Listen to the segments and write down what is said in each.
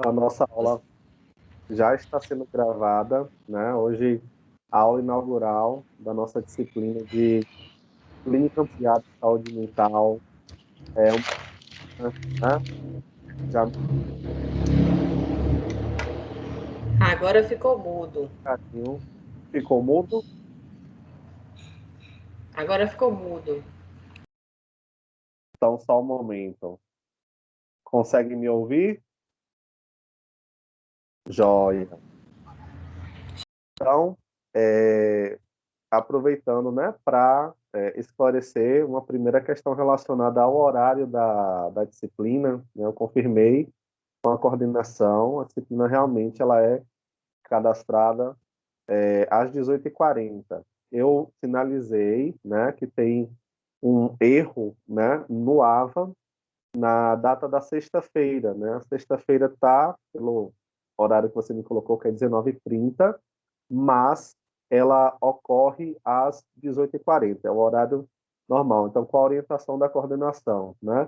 A nossa aula já está sendo gravada, né? Hoje, a aula inaugural da nossa disciplina de Clínica Ampliada de Saúde Mental. É uma, né? Já Agora ficou mudo. carinho. Ficou mudo? Agora ficou mudo. Então, só um momento. Consegue me ouvir? Joia. Então, aproveitando, né, para esclarecer uma primeira questão relacionada ao horário da disciplina, né, eu confirmei com a coordenação, a disciplina realmente ela é cadastrada às 18h40. Eu sinalizei, né, que tem um erro, né, no AVA na data da sexta-feira, né? A sexta-feira está pelo horário que você me colocou, que é 19h30, mas ela ocorre às 18h40, é o horário normal. Então, com a orientação da coordenação, né?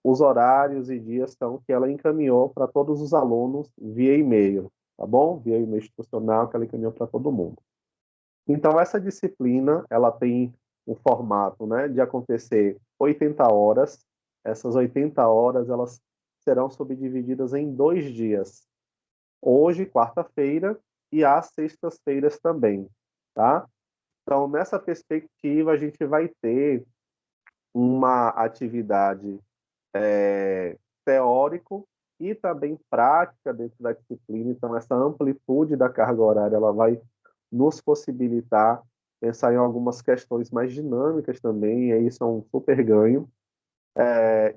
Os horários e dias são que ela encaminhou para todos os alunos via e-mail, tá bom? Via e-mail institucional que ela encaminhou para todo mundo. Então, essa disciplina, ela tem o formato, né, de acontecer 80 horas. Essas 80 horas, elas serão subdivididas em 2 dias. Hoje, quarta-feira, e às sextas-feiras também, tá? Então, nessa perspectiva, a gente vai ter uma atividade teórico e também prática dentro da disciplina. Então, essa amplitude da carga horária, ela vai nos possibilitar pensar em algumas questões mais dinâmicas também, e aí isso é um super ganho,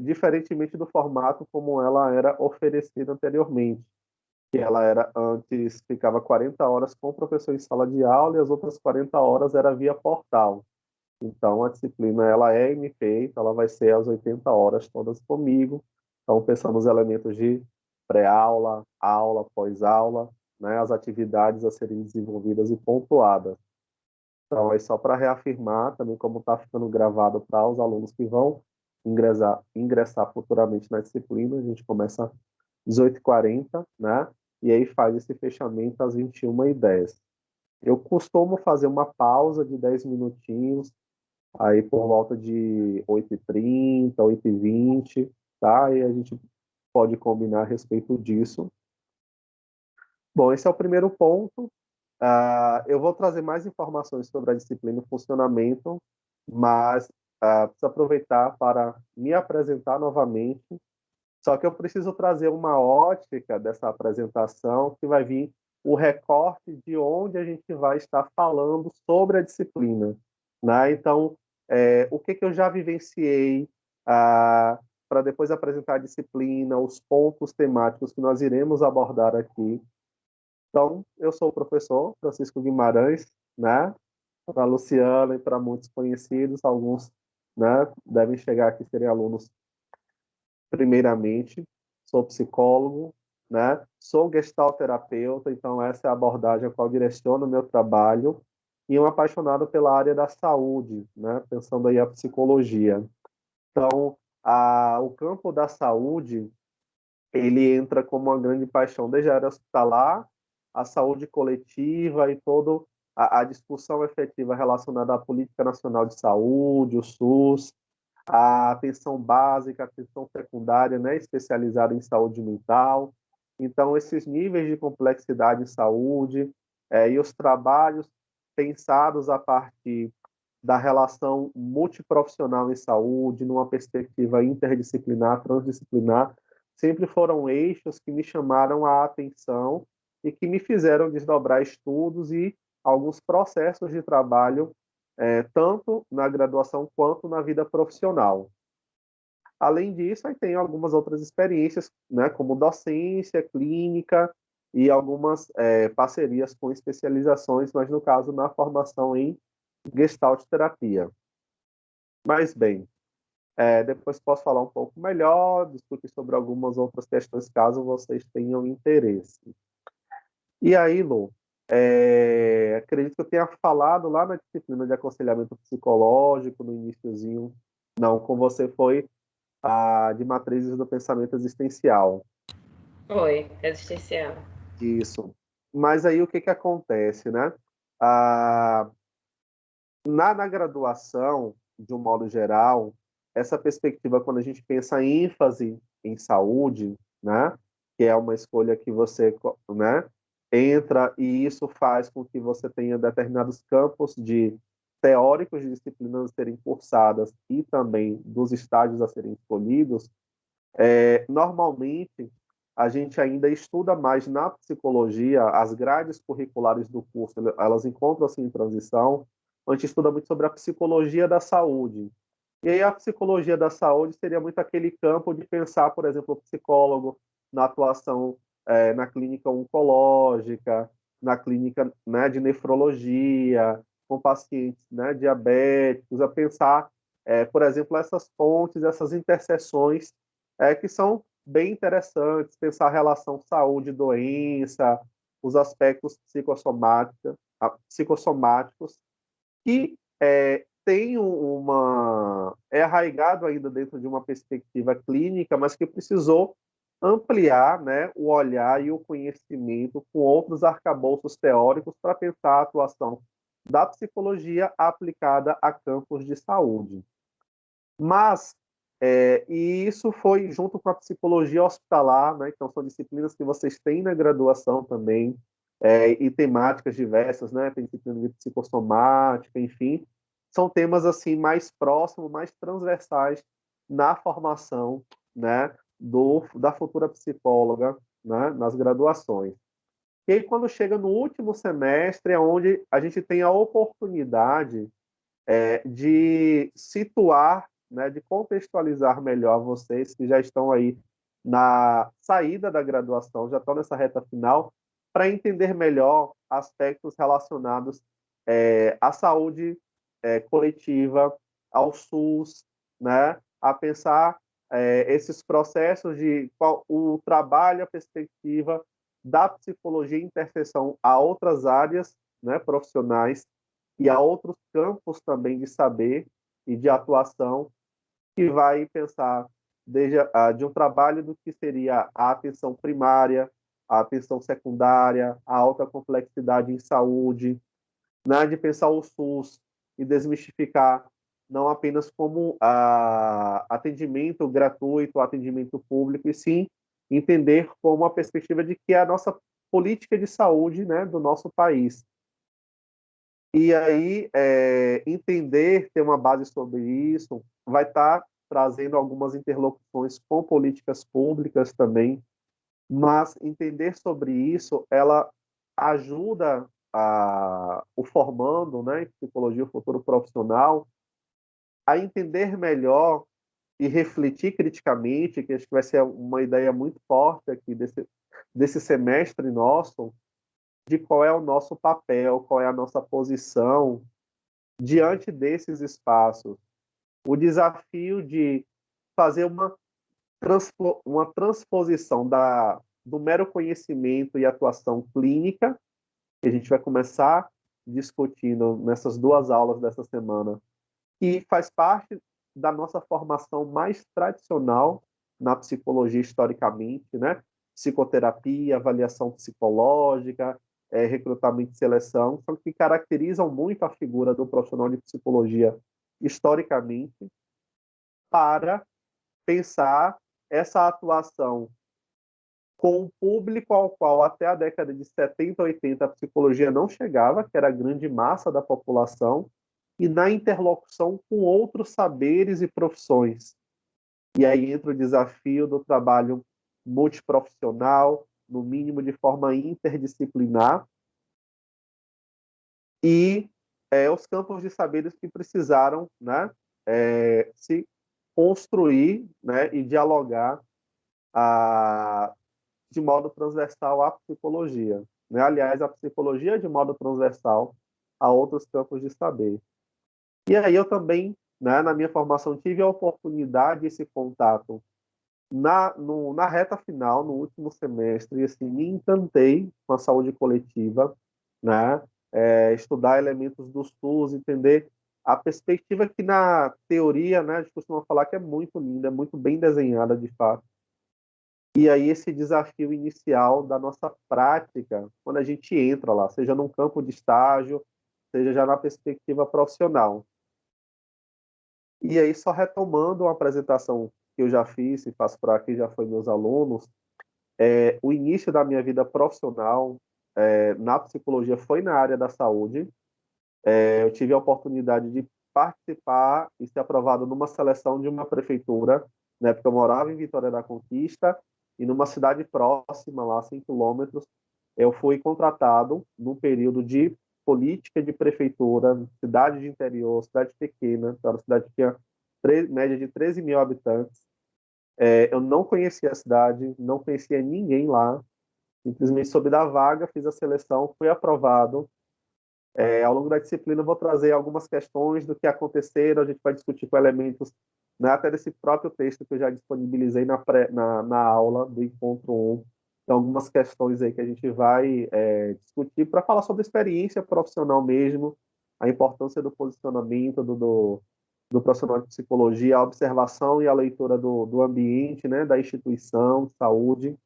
diferentemente do formato como ela era oferecida anteriormente, que ela era antes, ficava 40 horas com o professor em sala de aula e as outras 40 horas era via portal. Então, a disciplina ela é MP, então ela vai ser às 80 horas todas comigo. Então, pensando nos elementos de pré-aula, aula, pós-aula, né, as atividades a serem desenvolvidas e pontuadas. Então, é só para reafirmar também como está ficando gravado para os alunos que vão ingressar futuramente na disciplina. A gente começa às 18h40, né? E aí faz esse fechamento às 21h10. Eu costumo fazer uma pausa de 10 minutinhos, aí por volta de 8h30, 8h20, tá? E a gente pode combinar a respeito disso. Bom, esse é o primeiro ponto. Eu vou trazer mais informações sobre a disciplina e funcionamento, mas preciso aproveitar para me apresentar novamente. Só que eu preciso trazer uma ótica dessa apresentação que vai vir o recorte de onde a gente vai estar falando sobre a disciplina, né? Então, o que que eu já vivenciei para depois apresentar a disciplina, os pontos temáticos que nós iremos abordar aqui. Então, eu sou o professor Francisco Guimarães, né? Para a Luciana e para muitos conhecidos, alguns, né, devem chegar aqui serem alunos primeiramente. Sou psicólogo, né? Sou gestalterapeuta, então essa é a abordagem a qual direciono o meu trabalho, e um apaixonado pela área da saúde, né? Pensando aí a psicologia. Então, o campo da saúde, ele entra como uma grande paixão desde a área hospitalar, a saúde coletiva e toda a discussão efetiva relacionada à Política Nacional de Saúde, o SUS, a atenção básica, a atenção secundária, né, especializada em saúde mental. Então, esses níveis de complexidade em saúde e os trabalhos pensados a partir da relação multiprofissional em saúde, numa perspectiva interdisciplinar, transdisciplinar, sempre foram eixos que me chamaram a atenção e que me fizeram desdobrar estudos e alguns processos de trabalho, tanto na graduação quanto na vida profissional. Além disso, aí tem algumas outras experiências, né, como docência, clínica e algumas parcerias com especializações, mas no caso na formação em Gestalt terapia. Mas bem, depois posso falar um pouco melhor, discutir sobre algumas outras questões, caso vocês tenham interesse. E aí, Lu, acredito que eu tenha falado lá na disciplina de aconselhamento psicológico, no iniciozinho, não, com você foi de matrizes do pensamento existencial. Foi, existencial. Isso. Mas aí o que que acontece, né? Ah, na graduação, de um modo geral, essa perspectiva, quando a gente pensa em ênfase em saúde, né? Que é uma escolha que você, né? Entra e isso faz com que você tenha determinados campos de teóricos de disciplinas a serem cursadas e também dos estágios a serem escolhidos. Normalmente, a gente ainda estuda mais na psicologia, as grades curriculares do curso, elas encontram-se em transição. A gente estuda muito sobre a psicologia da saúde. E aí a psicologia da saúde seria muito aquele campo de pensar, por exemplo, o psicólogo na atuação na clínica oncológica, na clínica, né, de nefrologia, com pacientes, né, diabéticos, a pensar, por exemplo, essas pontes, essas interseções que são bem interessantes, pensar a relação saúde-doença, os aspectos psicossomáticos, que tem é arraigado ainda dentro de uma perspectiva clínica, mas que precisou ampliar, né, o olhar e o conhecimento com outros arcabouços teóricos para pensar a atuação da psicologia aplicada a campos de saúde. Mas, e isso foi junto com a psicologia hospitalar, né? Então, são disciplinas que vocês têm na graduação também, e temáticas diversas, né? Tem disciplina de psicossomática, enfim. São temas, assim, mais próximos, mais transversais na formação, né? Da futura psicóloga, né? Nas graduações. E aí, quando chega no último semestre, é onde a gente tem a oportunidade de situar, né, de contextualizar melhor vocês que já estão aí na saída da graduação, já estão nessa reta final, para entender melhor aspectos relacionados à saúde coletiva, ao SUS, né, a pensar esses processos de qual, o trabalho, a perspectiva da psicologia em interseção a outras áreas, né, profissionais e a outros campos também de saber e de atuação, que vai pensar de um trabalho do que seria a atenção primária, a atenção secundária, a alta complexidade em saúde, né, de pensar o SUS e desmistificar não apenas como atendimento gratuito, atendimento público, e sim entender como a perspectiva de que é a nossa política de saúde, né, do nosso país. E aí, entender, ter uma base sobre isso, vai estar trazendo algumas interlocuções com políticas públicas também, mas entender sobre isso, ela ajuda o formando, né, em psicologia, o futuro profissional, a entender melhor e refletir criticamente, que acho que vai ser uma ideia muito forte aqui desse semestre nosso, de qual é o nosso papel, qual é a nossa posição diante desses espaços. O desafio de fazer uma transposição do mero conhecimento e atuação clínica, que a gente vai começar discutindo nessas duas aulas dessa semana, que faz parte da nossa formação mais tradicional na psicologia historicamente, né? Psicoterapia, avaliação psicológica, recrutamento e seleção, são que caracterizam muito a figura do profissional de psicologia historicamente para pensar essa atuação com um público ao qual até a década de 70, 80 a psicologia não chegava, que era a grande massa da população, e na interlocução com outros saberes e profissões. E aí entra o desafio do trabalho multiprofissional, no mínimo de forma interdisciplinar, e os campos de saberes que precisaram, né, se construir, né, e dialogar de modo transversal à psicologia. Né? Aliás, a psicologia de modo transversal a outros campos de saber. E aí eu também, né, na minha formação, tive a oportunidade, esse contato na reta final, no último semestre, e assim, me encantei com a saúde coletiva, né? Estudar elementos do SUS, entender A perspectiva que na teoria, né, a gente costuma falar que é muito linda, é muito bem desenhada de fato. E aí esse desafio inicial da nossa prática, quando a gente entra lá, seja num campo de estágio, seja já na perspectiva profissional. E aí, só retomando uma apresentação que eu já fiz e faço para quem já foi meus alunos, o início da minha vida profissional na psicologia foi na área da saúde. Eu tive a oportunidade de participar e ser aprovado numa seleção de uma prefeitura, na época eu morava em Vitória da Conquista, e numa cidade próxima, lá 100 quilômetros, eu fui contratado num período de política de prefeitura, cidade de interior, cidade pequena, então era uma cidade que tinha média de 13 mil habitantes. Eu não conhecia a cidade, não conhecia ninguém lá, simplesmente soube da vaga, fiz a seleção, fui aprovado. Ao longo da disciplina, eu vou trazer algumas questões do que aconteceram, a gente vai discutir com elementos, né, até desse próprio texto que eu já disponibilizei na aula do Encontro 1. Então, algumas questões aí que a gente vai discutir para falar sobre experiência profissional mesmo, a importância do posicionamento do profissional de psicologia, a observação e a leitura do ambiente, né, da instituição de saúde.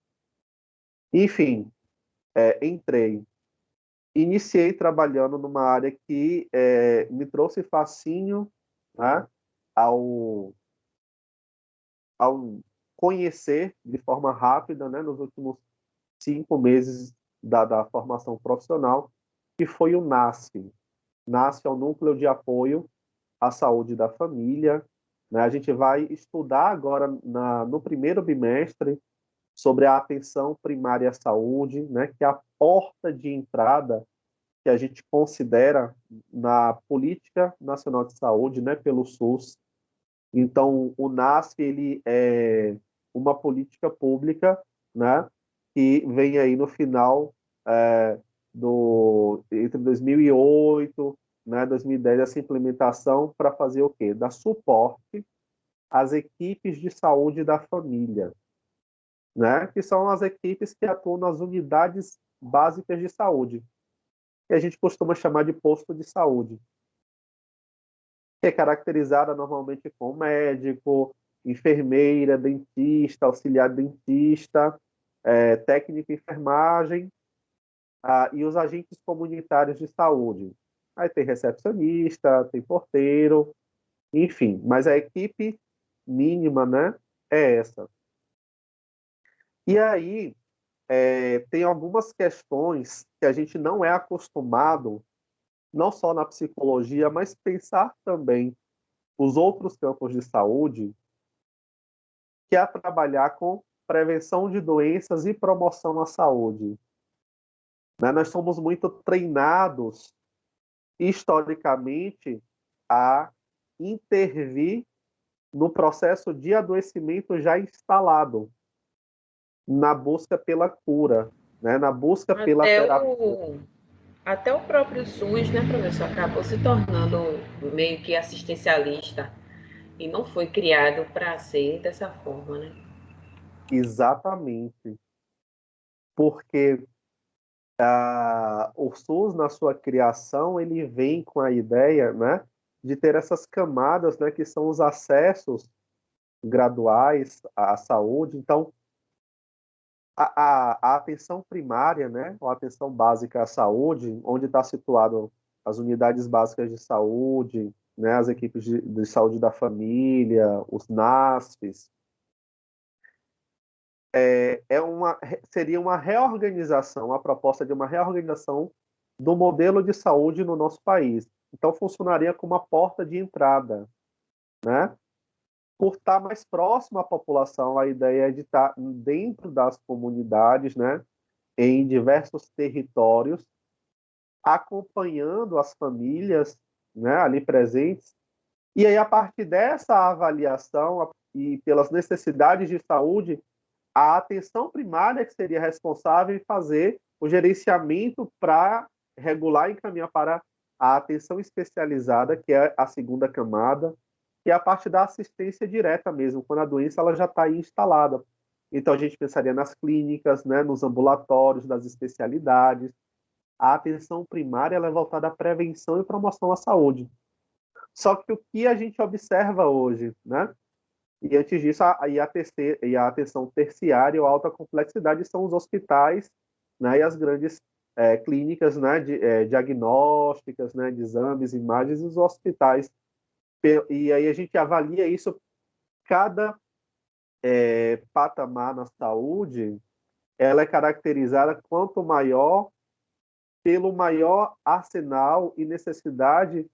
Enfim, entrei. Iniciei trabalhando numa área que me trouxe fascínio, né, ao, ao conhecer de forma rápida, né, nos últimos 5 meses da formação profissional, que foi o NASF. NASF é o Núcleo de Apoio à Saúde da Família. Né? A gente vai estudar agora no primeiro bimestre sobre a atenção primária à saúde, né, que é a porta de entrada que a gente considera na Política Nacional de Saúde, né, pelo SUS. Então, o NASF ele é uma política pública, né, que vem aí no final entre 2008, né, 2010, essa implementação para fazer o quê? Dar suporte às equipes de saúde da família, né, que são as equipes que atuam nas unidades básicas de saúde, que a gente costuma chamar de posto de saúde, que é caracterizada normalmente com médico, enfermeira, dentista, auxiliar dentista, técnico em enfermagem, e os agentes comunitários de saúde. Aí tem recepcionista, tem porteiro, enfim, mas a equipe mínima, né, é essa. E aí tem algumas questões que a gente não é acostumado, não só na psicologia, mas pensar também os outros campos de saúde, que é trabalhar com prevenção de doenças e promoção à saúde. Né? Nós somos muito treinados, historicamente, a intervir no processo de adoecimento já instalado, na busca pela cura, né? Na busca pela Até terapia. até o próprio SUS, né, professor, acabou se tornando meio que assistencialista e não foi criado para ser dessa forma, né? Exatamente. Porque o SUS, na sua criação, ele vem com a ideia, né, de ter essas camadas, né, que são os acessos graduais à saúde. Então, a atenção primária, né, ou a atenção básica à saúde, onde está situado as unidades básicas de saúde, né, as equipes de saúde da família, os NASFs, seria uma reorganização, a proposta de uma reorganização do modelo de saúde no nosso país. Então, funcionaria como uma porta de entrada, né? Por estar mais próximo à população, a ideia é de estar dentro das comunidades, né? Em diversos territórios, acompanhando as famílias, né? Ali presentes. E aí, a partir dessa avaliação e pelas necessidades de saúde, a atenção primária que seria responsável em fazer o gerenciamento para regular e encaminhar para a atenção especializada, que é a segunda camada, que é a parte da assistência direta mesmo, quando a doença ela já está instalada. Então, a gente pensaria nas clínicas, né, nos ambulatórios, das especialidades. A atenção primária ela é voltada à prevenção e promoção à saúde. Só que o que a gente observa hoje, né? E antes disso, a atenção terciária ou alta complexidade são os hospitais, né, e as grandes clínicas, né, diagnósticas, né, de exames, imagens, e os hospitais. E aí a gente avalia isso, cada patamar na saúde, ela é caracterizada quanto maior, pelo maior arsenal e necessidade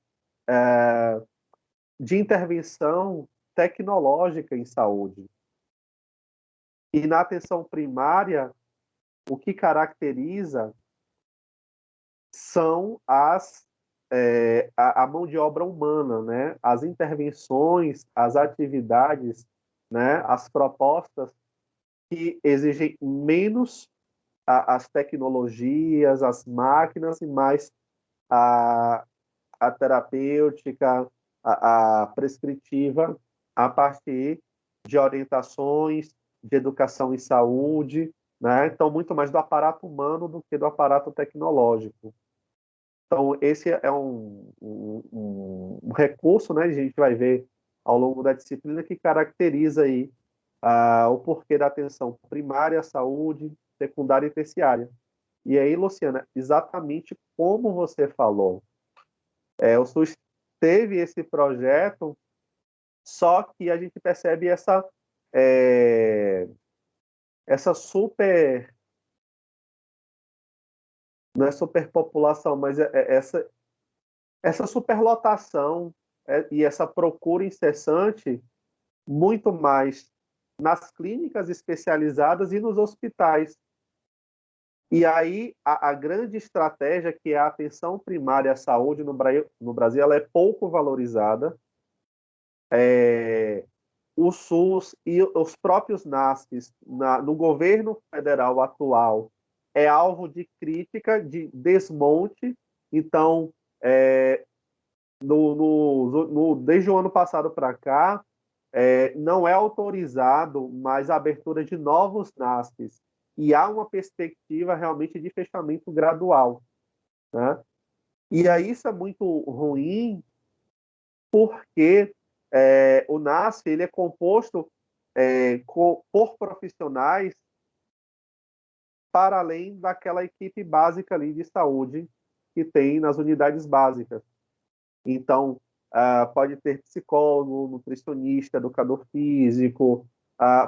de intervenção tecnológica em saúde. E na atenção primária, o que caracteriza são a mão de obra humana, né? As intervenções, as atividades, né? As propostas que exigem menos as tecnologias, as máquinas e mais a, a terapêutica, a prescritiva, a partir de orientações de educação e saúde, né? Então, muito mais do aparato humano do que do aparato tecnológico. Então, esse é um recurso, né? A gente vai ver ao longo da disciplina que caracteriza aí o porquê da atenção primária à saúde, secundária e terciária. E aí, Luciana, exatamente como você falou, o SUS teve esse projeto, só que a gente percebe é, essa super, não é superpopulação, mas essa superlotação e essa procura incessante, muito mais nas clínicas especializadas e nos hospitais. E aí a grande estratégia, que é a atenção primária à saúde no Brasil, ela é pouco valorizada. O SUS e os próprios NASFs no governo federal atual é alvo de crítica, de desmonte. Então, desde o ano passado para cá, não é autorizado mais a abertura de novos NASFs. E há uma perspectiva realmente de fechamento gradual, né? E aí isso é muito ruim, porque o NASF ele é composto por profissionais para além daquela equipe básica ali de saúde que tem nas unidades básicas. Então, pode ter psicólogo, nutricionista, educador físico,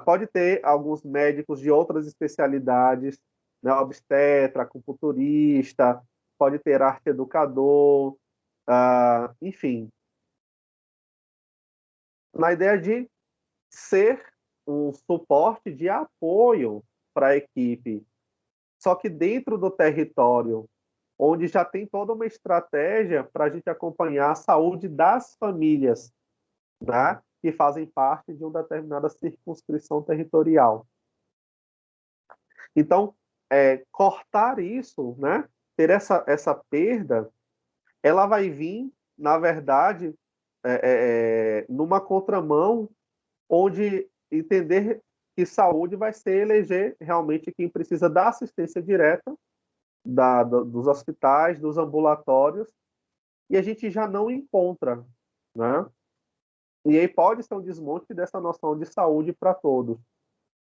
pode ter alguns médicos de outras especialidades, né, obstetra, acupunturista, pode ter arte educador, enfim, na ideia de ser um suporte de apoio para a equipe, só que dentro do território, onde já tem toda uma estratégia para a gente acompanhar a saúde das famílias, né, que fazem parte de uma determinada circunscrição territorial. Então, cortar isso, né, ter essa perda, ela vai vir, na verdade, numa contramão, onde entender que saúde vai ser eleger realmente quem precisa da assistência direta dos hospitais, dos ambulatórios, e a gente já não encontra, né? E aí pode ser um desmonte dessa noção de saúde para todos.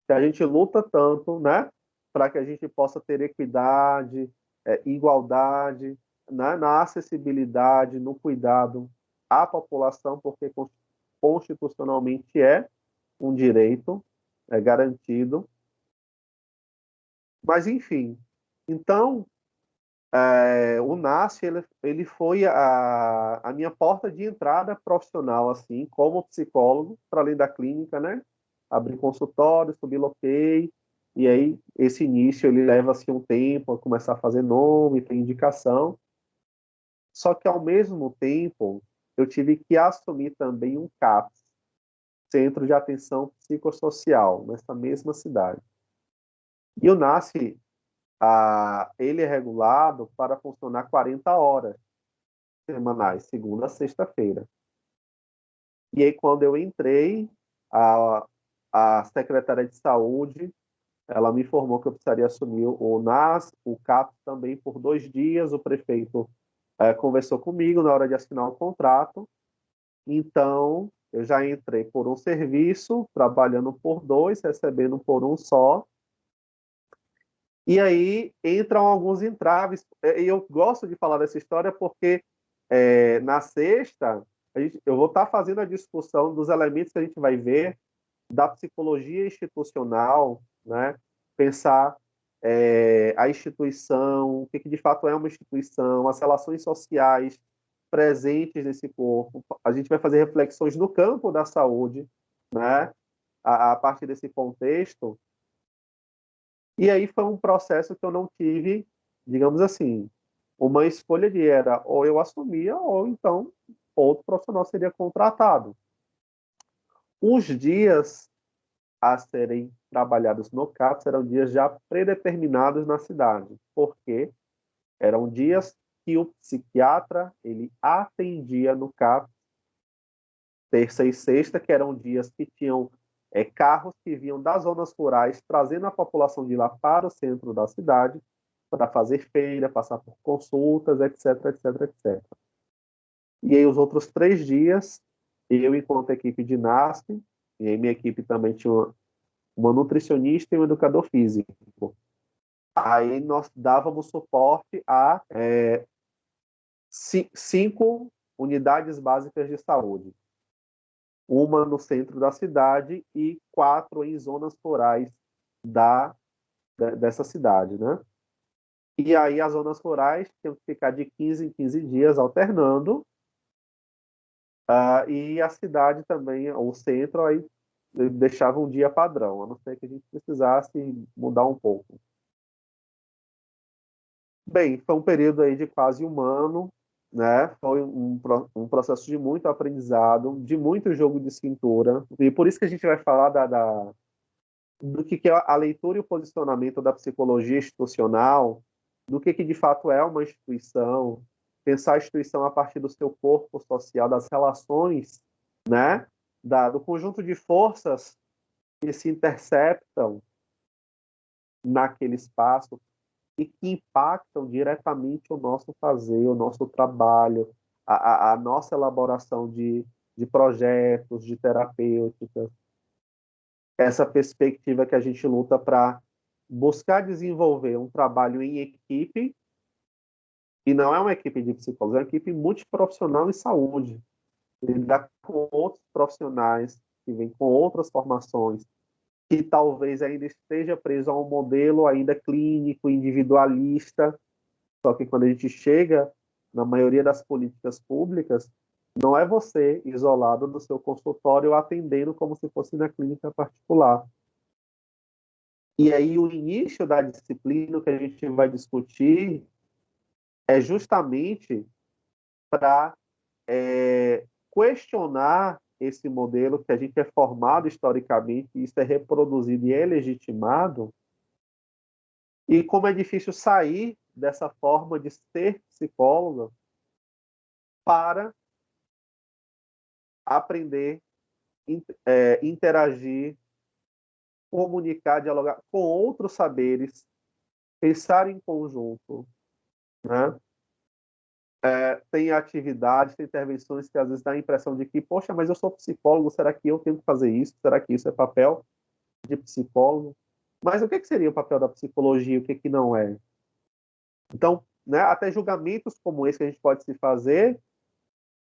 Que a gente luta tanto, né, para que a gente possa ter equidade, igualdade, né, na acessibilidade, no cuidado à população, porque constitucionalmente é um direito garantido. Mas, enfim, então, o NASF ele foi a minha porta de entrada profissional, assim, como psicólogo, para além da clínica, né? Abrir consultório, subir loquei, e aí esse início ele leva assim, um tempo a começar a fazer nome, ter indicação. Só que, ao mesmo tempo, eu tive que assumir também um CAPS, Centro de Atenção Psicossocial, nessa mesma cidade. E o NASF, ele é regulado para funcionar 40 horas semanais, segunda a sexta-feira. E aí, quando eu entrei, a, a secretária de saúde, ela me informou que eu precisaria assumir o NAS, o CAPS também por 2 dias. O prefeito conversou comigo na hora de assinar o contrato, Então, eu já entrei por um serviço, trabalhando por dois, recebendo por um só. E aí entram alguns entraves. E eu gosto de falar dessa história porque na sexta eu vou estar fazendo a discussão dos elementos que a gente vai ver da psicologia institucional, né? Pensar a instituição, o que de fato é uma instituição, as relações sociais presentes nesse corpo. A gente vai fazer reflexões no campo da saúde, né? A partir desse contexto. E aí foi um processo que eu não tive, digamos assim, uma escolha de era ou eu assumia ou então outro profissional seria contratado. Os dias a serem trabalhados no CAPS eram dias já predeterminados na cidade, porque eram dias que o psiquiatra ele atendia no CAPS, terça e sexta, que eram dias que tinham carros que vinham das zonas rurais, trazendo a população de lá para o centro da cidade, para fazer feira, passar por consultas, etc, etc, etc. E aí os outros 3 dias, eu, enquanto equipe de NASP, e aí minha equipe também tinha uma nutricionista e um educador físico. Aí nós dávamos suporte a 5 unidades básicas de saúde. Uma no centro da cidade e 4 em zonas rurais dessa cidade, né? E aí as zonas rurais tinham que ficar de 15 em 15 dias alternando, e a cidade também, o centro, aí deixava um dia padrão, a não ser que a gente precisasse mudar um pouco. Bem, foi um período aí de quase um ano, né? Foi um processo de muito aprendizado, de muito jogo de cintura, e por isso que a gente vai falar do que é a leitura e o posicionamento da psicologia institucional, do que de fato é uma instituição, pensar a instituição a partir do seu corpo social, das relações, né? Do conjunto de forças que se interceptam naquele espaço e que impactam diretamente o nosso fazer, o nosso trabalho, a nossa elaboração de projetos, de terapêuticas, essa perspectiva que a gente luta para buscar desenvolver um trabalho em equipe, e não é uma equipe de psicólogos, é uma equipe multiprofissional em saúde, lidar com outros profissionais que vêm com outras formações, que talvez ainda esteja preso a um modelo ainda clínico, individualista, só que quando a gente chega na maioria das políticas públicas, não é você isolado no seu consultório atendendo como se fosse na clínica particular. E aí o início da disciplina que a gente vai discutir é justamente para questionar esse modelo que a gente é formado historicamente, e isso é reproduzido e é legitimado, e como é difícil sair dessa forma de ser psicóloga para aprender, interagir, comunicar, dialogar com outros saberes, pensar em conjunto, né? Tem atividades, tem intervenções que às vezes dá a impressão de que, poxa, mas eu sou psicólogo, será que eu tenho que fazer isso? Será que isso é papel de psicólogo? Mas o que seria o papel da psicologia e o que não é? Então, né, até julgamentos como esse que a gente pode se fazer,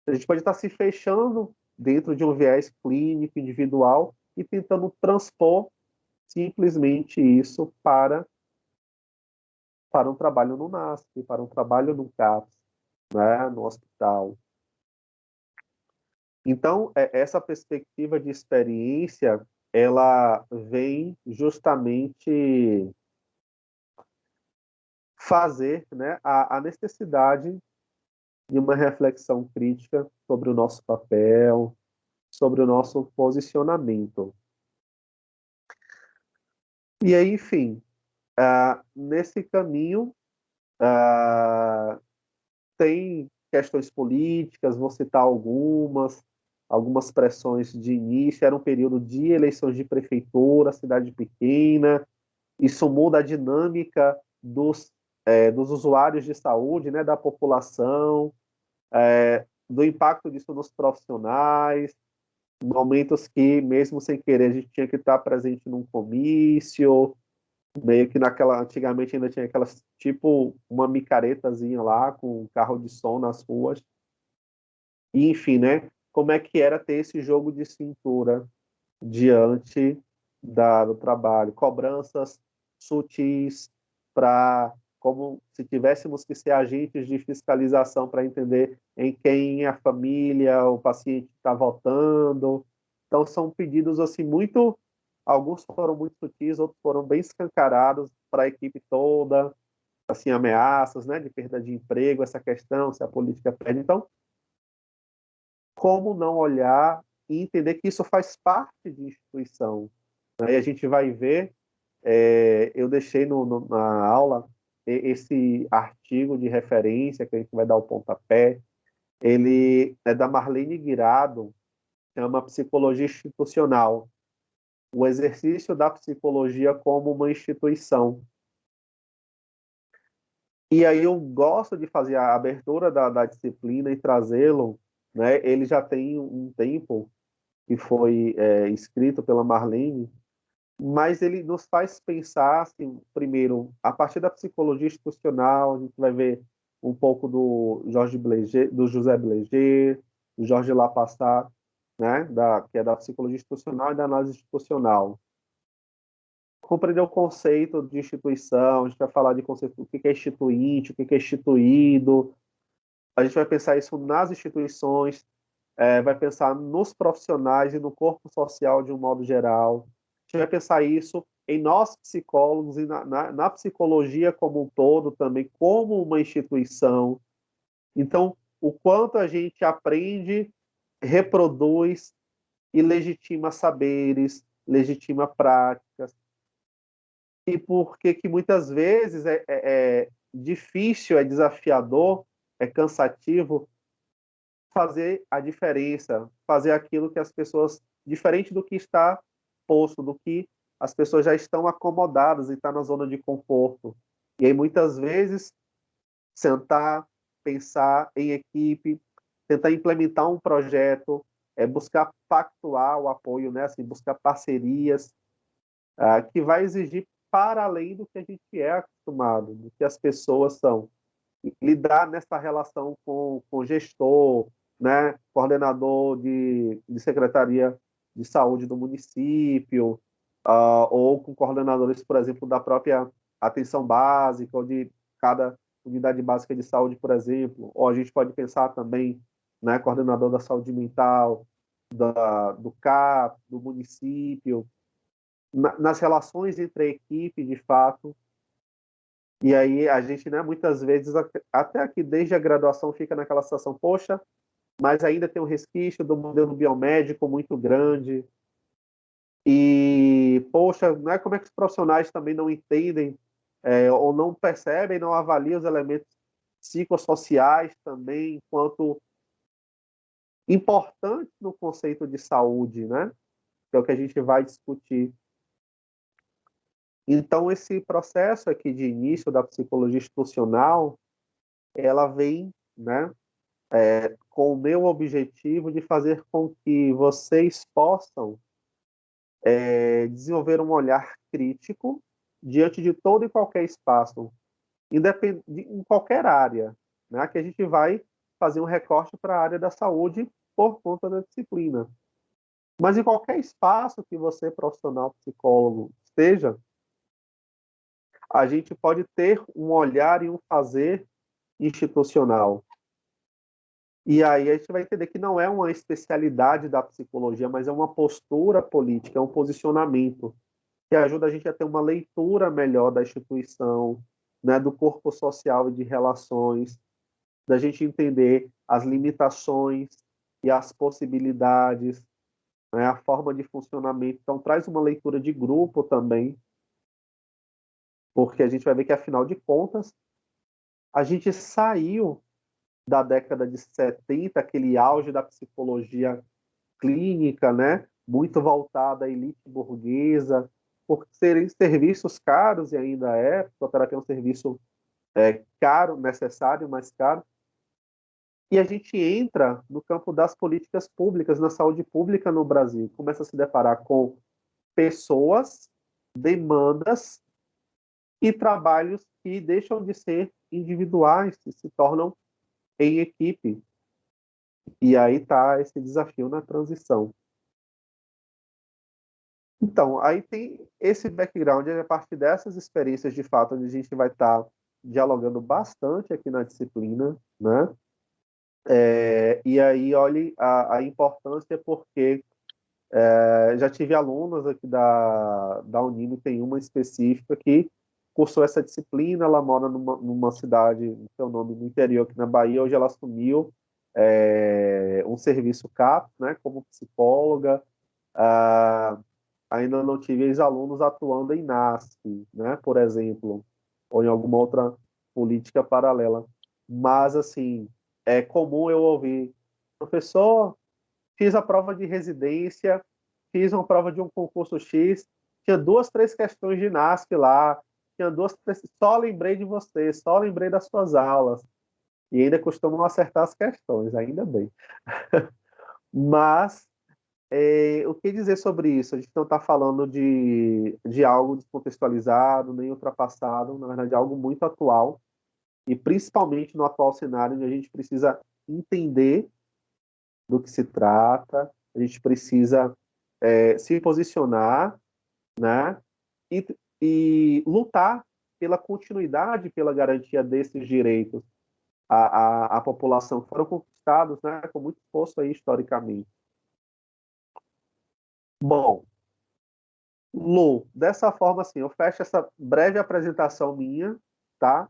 a gente pode estar se fechando dentro de um viés clínico, individual, e tentando transpor simplesmente isso para um trabalho no NASP, para um trabalho no CAPS, né, no hospital. Então, essa perspectiva de experiência, ela vem justamente fazer, né, a necessidade de uma reflexão crítica sobre o nosso papel, sobre o nosso posicionamento. E aí, enfim, nesse caminho, tem questões políticas, vou citar algumas pressões de início, era um período de eleições de prefeitura, cidade pequena, isso muda a dinâmica dos usuários de saúde, né, da população, do impacto disso nos profissionais, momentos que, mesmo sem querer, a gente tinha que estar presente num comício, meio que antigamente ainda tinha aquelas, tipo, uma micaretazinha lá com um carro de som nas ruas. E, enfim, né? Como é que era ter esse jogo de cintura diante do trabalho? Cobranças sutis para, como se tivéssemos que ser agentes de fiscalização para entender em quem a família, o paciente está votando. Então, são pedidos assim muito, alguns foram muito sutis, outros foram bem escancarados para a equipe toda, assim, ameaças, né, de perda de emprego, essa questão, se a política perde. Então, como não olhar e entender que isso faz parte de instituição, né? E a gente vai ver, eu deixei na aula esse artigo de referência que a gente vai dar o pontapé, ele é da Marlene Guirado, chama Psicologia Institucional, o exercício da psicologia como uma instituição. E aí eu gosto de fazer a abertura da disciplina e trazê-lo, né? Ele já tem um tempo que foi escrito pela Marlene, mas ele nos faz pensar, assim, primeiro, a partir da psicologia institucional, a gente vai ver um pouco do Jorge Bleger, do José Bleger, do Jorge Lapassat, né, que é da psicologia institucional e da análise institucional. Compreender o conceito de instituição, a gente vai falar de conceito do que é instituinte, o que é instituído, a gente vai pensar isso nas instituições, vai pensar nos profissionais e no corpo social de um modo geral. A gente vai pensar isso em nós psicólogos e na psicologia como um todo também, como uma instituição. Então, o quanto a gente aprende, reproduz e legitima saberes, legitima práticas, e porque que muitas vezes é difícil, é desafiador, é cansativo fazer a diferença, fazer aquilo que as pessoas, diferente do que está posto, do que as pessoas já estão acomodadas e estão na zona de conforto. E aí, muitas vezes, sentar, pensar em equipe, tentar implementar um projeto, buscar pactuar o apoio, né? Assim, buscar parcerias, que vai exigir para além do que a gente é acostumado, do que as pessoas são lidar nessa relação com gestor, né, coordenador de secretaria de saúde do município, ou com coordenadores, por exemplo, da própria atenção básica, ou de cada unidade básica de saúde, por exemplo. Ou a gente pode pensar também, né, coordenador da saúde mental, do CAP, do município, nas relações entre a equipe, de fato. E aí a gente, né, muitas vezes, até aqui desde a graduação, fica naquela situação, poxa, mas ainda tem um resquício do modelo biomédico muito grande. E, poxa, né, como é que os profissionais também não entendem, ou não percebem, não avaliam os elementos psicossociais também, enquanto importantes no conceito de saúde, né? Que é o que a gente vai discutir. Então, esse processo aqui de início da psicologia institucional, ela vem, né, com o meu objetivo de fazer com que vocês possam desenvolver um olhar crítico diante de todo e qualquer espaço, em qualquer área, né, que a gente vai fazer um recorte para a área da saúde por conta da disciplina. Mas em qualquer espaço que você, profissional psicólogo, esteja, a gente pode ter um olhar e um fazer institucional. E aí a gente vai entender que não é uma especialidade da psicologia, mas é uma postura política, é um posicionamento que ajuda a gente a ter uma leitura melhor da instituição, né, do corpo social e de relações, da gente entender as limitações e as possibilidades, né, a forma de funcionamento. Então traz uma leitura de grupo também, porque a gente vai ver que, afinal de contas, a gente saiu da década de 70, aquele auge da psicologia clínica, né, muito voltada à elite burguesa, por serem serviços caros, e ainda é, psicoterapia é um serviço caro, necessário, mas caro, E a gente entra no campo das políticas públicas, na saúde pública no Brasil, começa a se deparar com pessoas, demandas e trabalhos que deixam de ser individuais e se tornam em equipe. E aí está esse desafio na transição. Então, aí tem esse background, a partir dessas experiências, de fato, onde a gente vai estar dialogando bastante aqui na disciplina, né? E aí, olhe a importância, porque já tive alunos aqui da Unime, tem uma específica que cursou essa disciplina, ela mora numa cidade, não sei o nome, no interior aqui na Bahia. Hoje ela assumiu um serviço CAP, né, como psicóloga. Ah, ainda não tive ex-alunos atuando em NASP, né, por exemplo, ou em alguma outra política paralela. Mas, assim, é comum eu ouvir: professor, fiz a prova de residência, fiz uma prova de um concurso X, tinha 2, 3 questões de NASP lá, tinha 2, 3, só lembrei de você, só lembrei das suas aulas. E ainda costumam acertar as questões, ainda bem. Mas, o que dizer sobre isso? A gente não está falando de algo descontextualizado, nem ultrapassado, na verdade, é algo muito atual, e principalmente no atual cenário, onde a gente precisa entender do que se trata, a gente precisa se posicionar, né? E, e lutar pela continuidade, pela garantia desses direitos à população que foram conquistados, né, com muito esforço aí historicamente. Bom, Lu, dessa forma, assim, eu fecho essa breve apresentação minha, tá?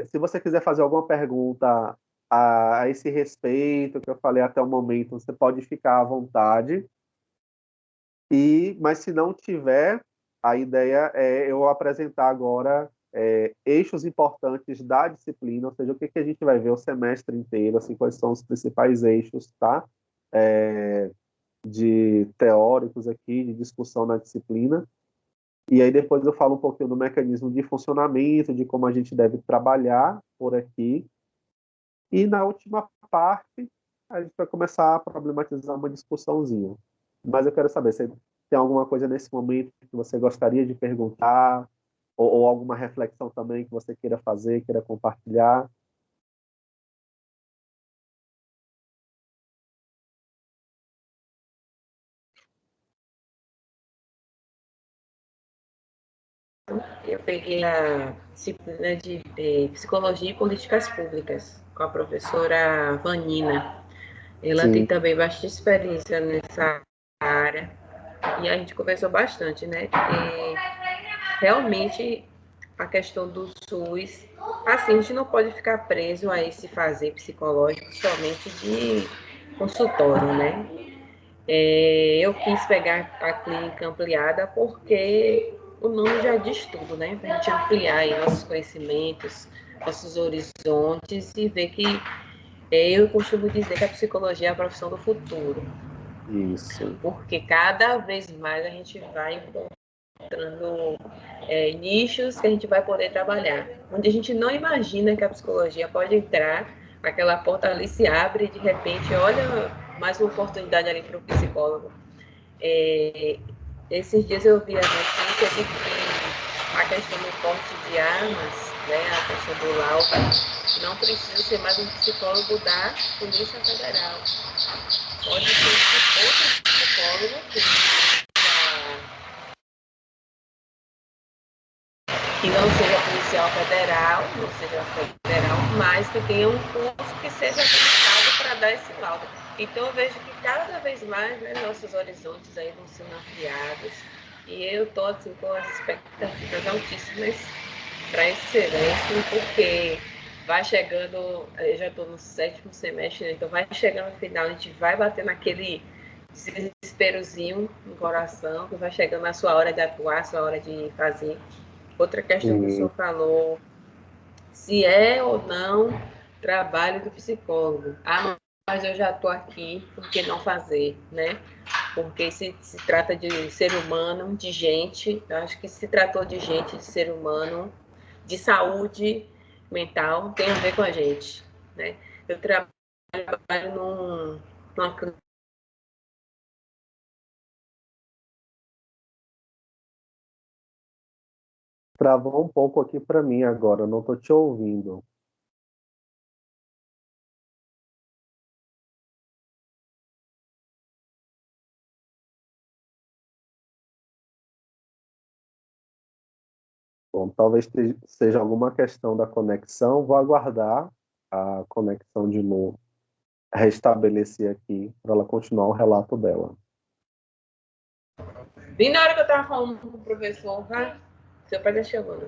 Se você quiser fazer alguma pergunta a esse respeito que eu falei até o momento, você pode ficar à vontade. Mas se não tiver, a ideia é eu apresentar agora eixos importantes da disciplina, ou seja, o que a gente vai ver o semestre inteiro, assim, quais são os principais eixos, tá? De teóricos aqui, de discussão na disciplina. E aí depois eu falo um pouquinho do mecanismo de funcionamento, de como a gente deve trabalhar por aqui. E na última parte, a gente vai começar a problematizar uma discussãozinha. Mas eu quero saber se tem alguma coisa nesse momento que você gostaria de perguntar, ou alguma reflexão também que você queira fazer, queira compartilhar. Eu peguei a disciplina de Psicologia e Políticas Públicas com a professora Vanina. Ela tem Sim, também bastante experiência nessa área e a gente conversou bastante, né? Porque realmente a questão do SUS, assim, a gente não pode ficar preso a esse fazer psicológico somente de consultório, né? Eu quis pegar a clínica ampliada porque o nome já diz tudo, né? Para a gente ampliar aí nossos conhecimentos, nossos horizontes e ver que eu costumo dizer que a psicologia é a profissão do futuro, isso. porque cada vez mais a gente vai encontrando nichos que a gente vai poder trabalhar, onde a gente não imagina que a psicologia pode entrar, aquela porta ali se abre e de repente, olha, mais uma oportunidade ali para o psicólogo. Esses dias eu vi a notícia de que a questão do porte de armas, né, a questão do laudo, não precisa ser mais um psicólogo da Polícia Federal. Pode ser outro psicólogo que não seja policial federal, não seja federal, mas que tenha um curso que seja habilitado para dar esse laudo. Então eu vejo que cada vez mais, né, nossos horizontes aí vão sendo ampliados e eu estou assim, com as expectativas altíssimas para esse semestre, porque vai chegando, eu já estou no 7º semestre, né, então vai chegando no final, a gente vai bater naquele desesperozinho no coração, que vai chegando a sua hora de atuar, a sua hora de fazer. Outra questão que o senhor falou, se é ou não trabalho do psicólogo. Ah, mas eu já estou aqui, por que não fazer, né? Porque se trata de ser humano, de gente, eu acho que se tratou de gente, de ser humano, de saúde mental, tem a ver com a gente, né? Eu trabalho numa clínica. Travou um pouco aqui para mim agora, eu não estou te ouvindo. Bom, talvez seja alguma questão da conexão. Vou aguardar a conexão de novo, restabelecer aqui, para ela continuar o relato dela. Bem na hora que eu estava falando com o professor, vai, seu pai está te chamando.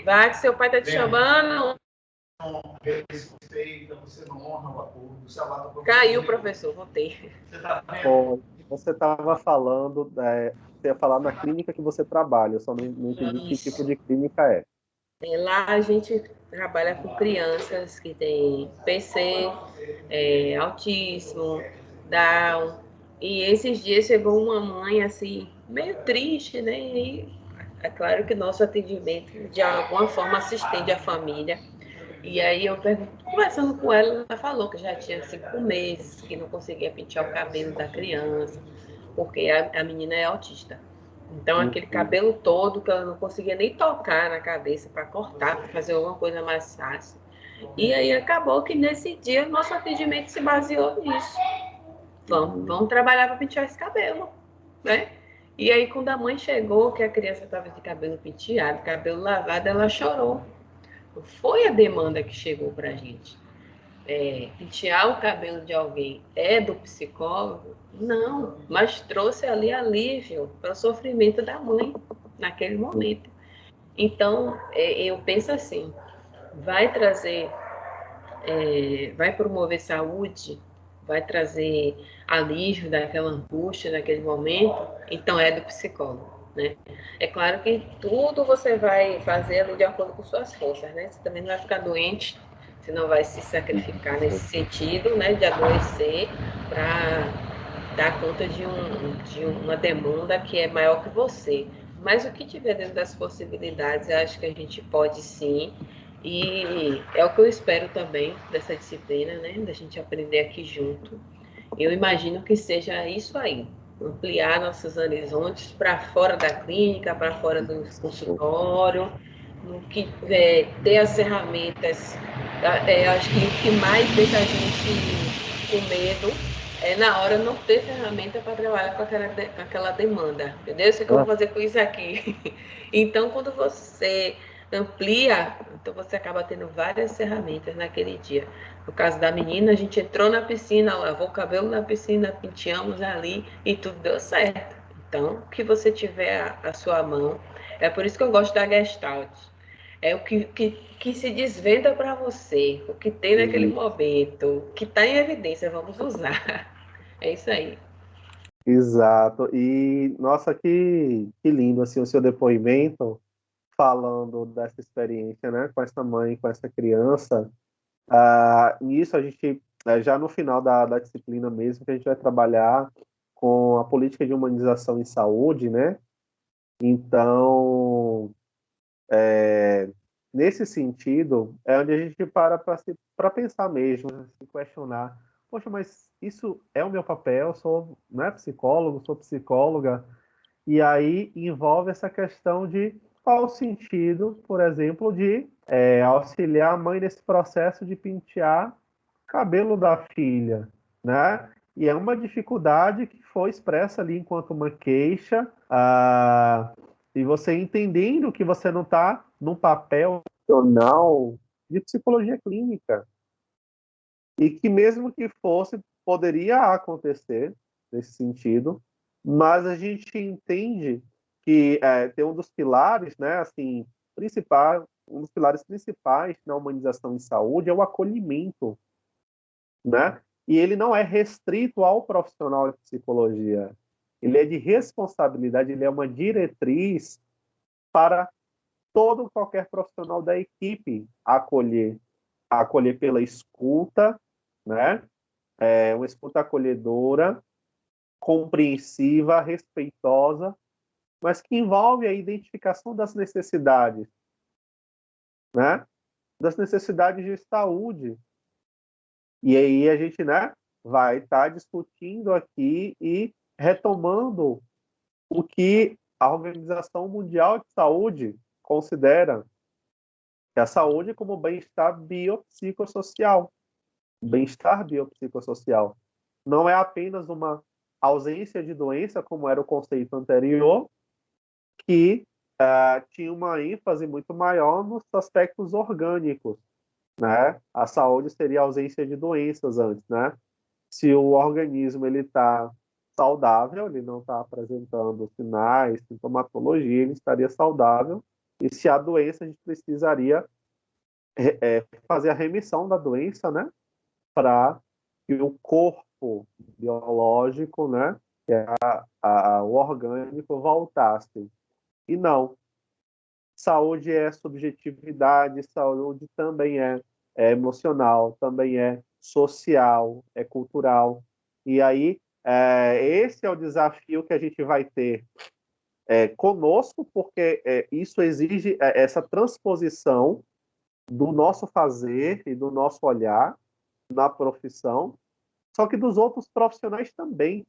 Vai, que seu pai está te chamando. Caiu, professor, voltei. Bom, você estava falando, você ia falar na clínica que você trabalha, eu só não entendi que tipo de clínica é. Lá a gente trabalha com crianças que têm PC, autismo, Down. E esses dias chegou uma mãe assim, meio triste, né? E é claro que nosso atendimento de alguma forma se estende à família. E aí eu conversando com ela, ela falou que já tinha 5 meses, que não conseguia pentear o cabelo da criança, porque a menina é autista. Então, aquele cabelo todo que ela não conseguia nem tocar na cabeça para cortar, para fazer alguma coisa mais fácil. E aí acabou que nesse dia nosso atendimento se baseou nisso. Vamos trabalhar para pentear esse cabelo, né? E aí, quando a mãe chegou, que a criança estava de cabelo penteado, cabelo lavado, ela chorou. Foi a demanda que chegou para a gente. Pentear o cabelo de alguém é do psicólogo? Não, mas trouxe ali alívio para o sofrimento da mãe naquele momento. Então, eu penso assim, vai trazer, vai promover saúde, vai trazer alívio daquela angústia naquele momento, então é do psicólogo, né? É claro que tudo você vai fazer ali de acordo com suas forças, né? Você também não vai ficar doente, você não vai se sacrificar nesse sentido, né? De adoecer para dar conta de uma demanda que é maior que você. Mas o que tiver dentro das possibilidades, eu acho que a gente pode sim. E é o que eu espero também dessa disciplina, né? Da gente aprender aqui junto. Eu imagino que seja isso aí, ampliar nossos horizontes para fora da clínica, para fora do consultório, no que ter as ferramentas. Acho que o que mais deixa a gente com medo é na hora não ter ferramenta para trabalhar com aquela demanda. Entendeu? Isso que eu vou fazer com isso aqui. Então, quando você amplia, então você acaba tendo várias ferramentas naquele dia. No caso da menina, a gente entrou na piscina, lavou o cabelo na piscina, penteamos ali e tudo deu certo. Então, o que você tiver à sua mão, é por isso que eu gosto da Gestalt. É o que se desvenda para você, o que tem naquele momento, o que está em evidência, vamos usar. É isso aí. Exato. E, nossa, que lindo, assim, o seu depoimento falando dessa experiência, né, com essa mãe, com essa criança. Nisso a gente, já no final da disciplina mesmo, que a gente vai trabalhar com a política de humanização em saúde, né? Então, nesse sentido, é onde a gente para pensar mesmo, né, se questionar. Poxa, mas isso é o meu papel? Eu sou, né, psicólogo, sou psicóloga, e aí envolve essa questão de qual o sentido, por exemplo, de auxiliar a mãe nesse processo de pentear cabelo da filha, né? E é uma dificuldade que foi expressa ali enquanto uma queixa, e você entendendo que você não está num papel profissional de psicologia clínica, e que mesmo que fosse, poderia acontecer nesse sentido, mas a gente entende que tem um dos pilares, né, assim, principal, um dos pilares principais na humanização em saúde é o acolhimento, né? E ele não é restrito ao profissional de psicologia. Ele é de responsabilidade, ele é uma diretriz para todo qualquer profissional da equipe acolher pela escuta, né? Uma escuta acolhedora, compreensiva, respeitosa, mas que envolve a identificação das necessidades, né? Das necessidades de saúde E aí a gente, né, vai estar discutindo aqui e retomando o que a Organização Mundial de Saúde considera que a saúde como bem-estar biopsicossocial. Bem-estar biopsicossocial não é apenas uma ausência de doença, como era o conceito anterior, que tinha uma ênfase muito maior nos aspectos orgânicos, né? A saúde seria a ausência de doenças antes, né? Se o organismo ele está saudável, ele não está apresentando sinais, sintomatologia, ele estaria saudável. E se há doença, a gente precisaria fazer a remissão da doença, né? Para que o corpo biológico, né? Que é o orgânico voltasse. E não. Saúde é subjetividade, saúde também é emocional, também é social, é cultural. E aí, esse é o desafio que a gente vai ter conosco, porque isso exige essa transposição do nosso fazer e do nosso olhar na profissão, só que dos outros profissionais também.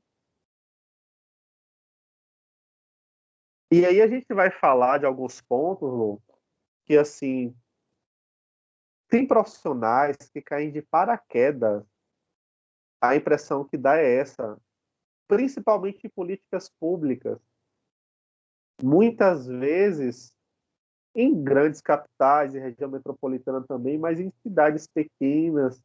E aí a gente vai falar de alguns pontos, Lu, que assim, tem profissionais que caem de paraquedas. A impressão que dá é essa, principalmente em políticas públicas. Muitas vezes, em grandes capitais e região metropolitana também, mas em cidades pequenas,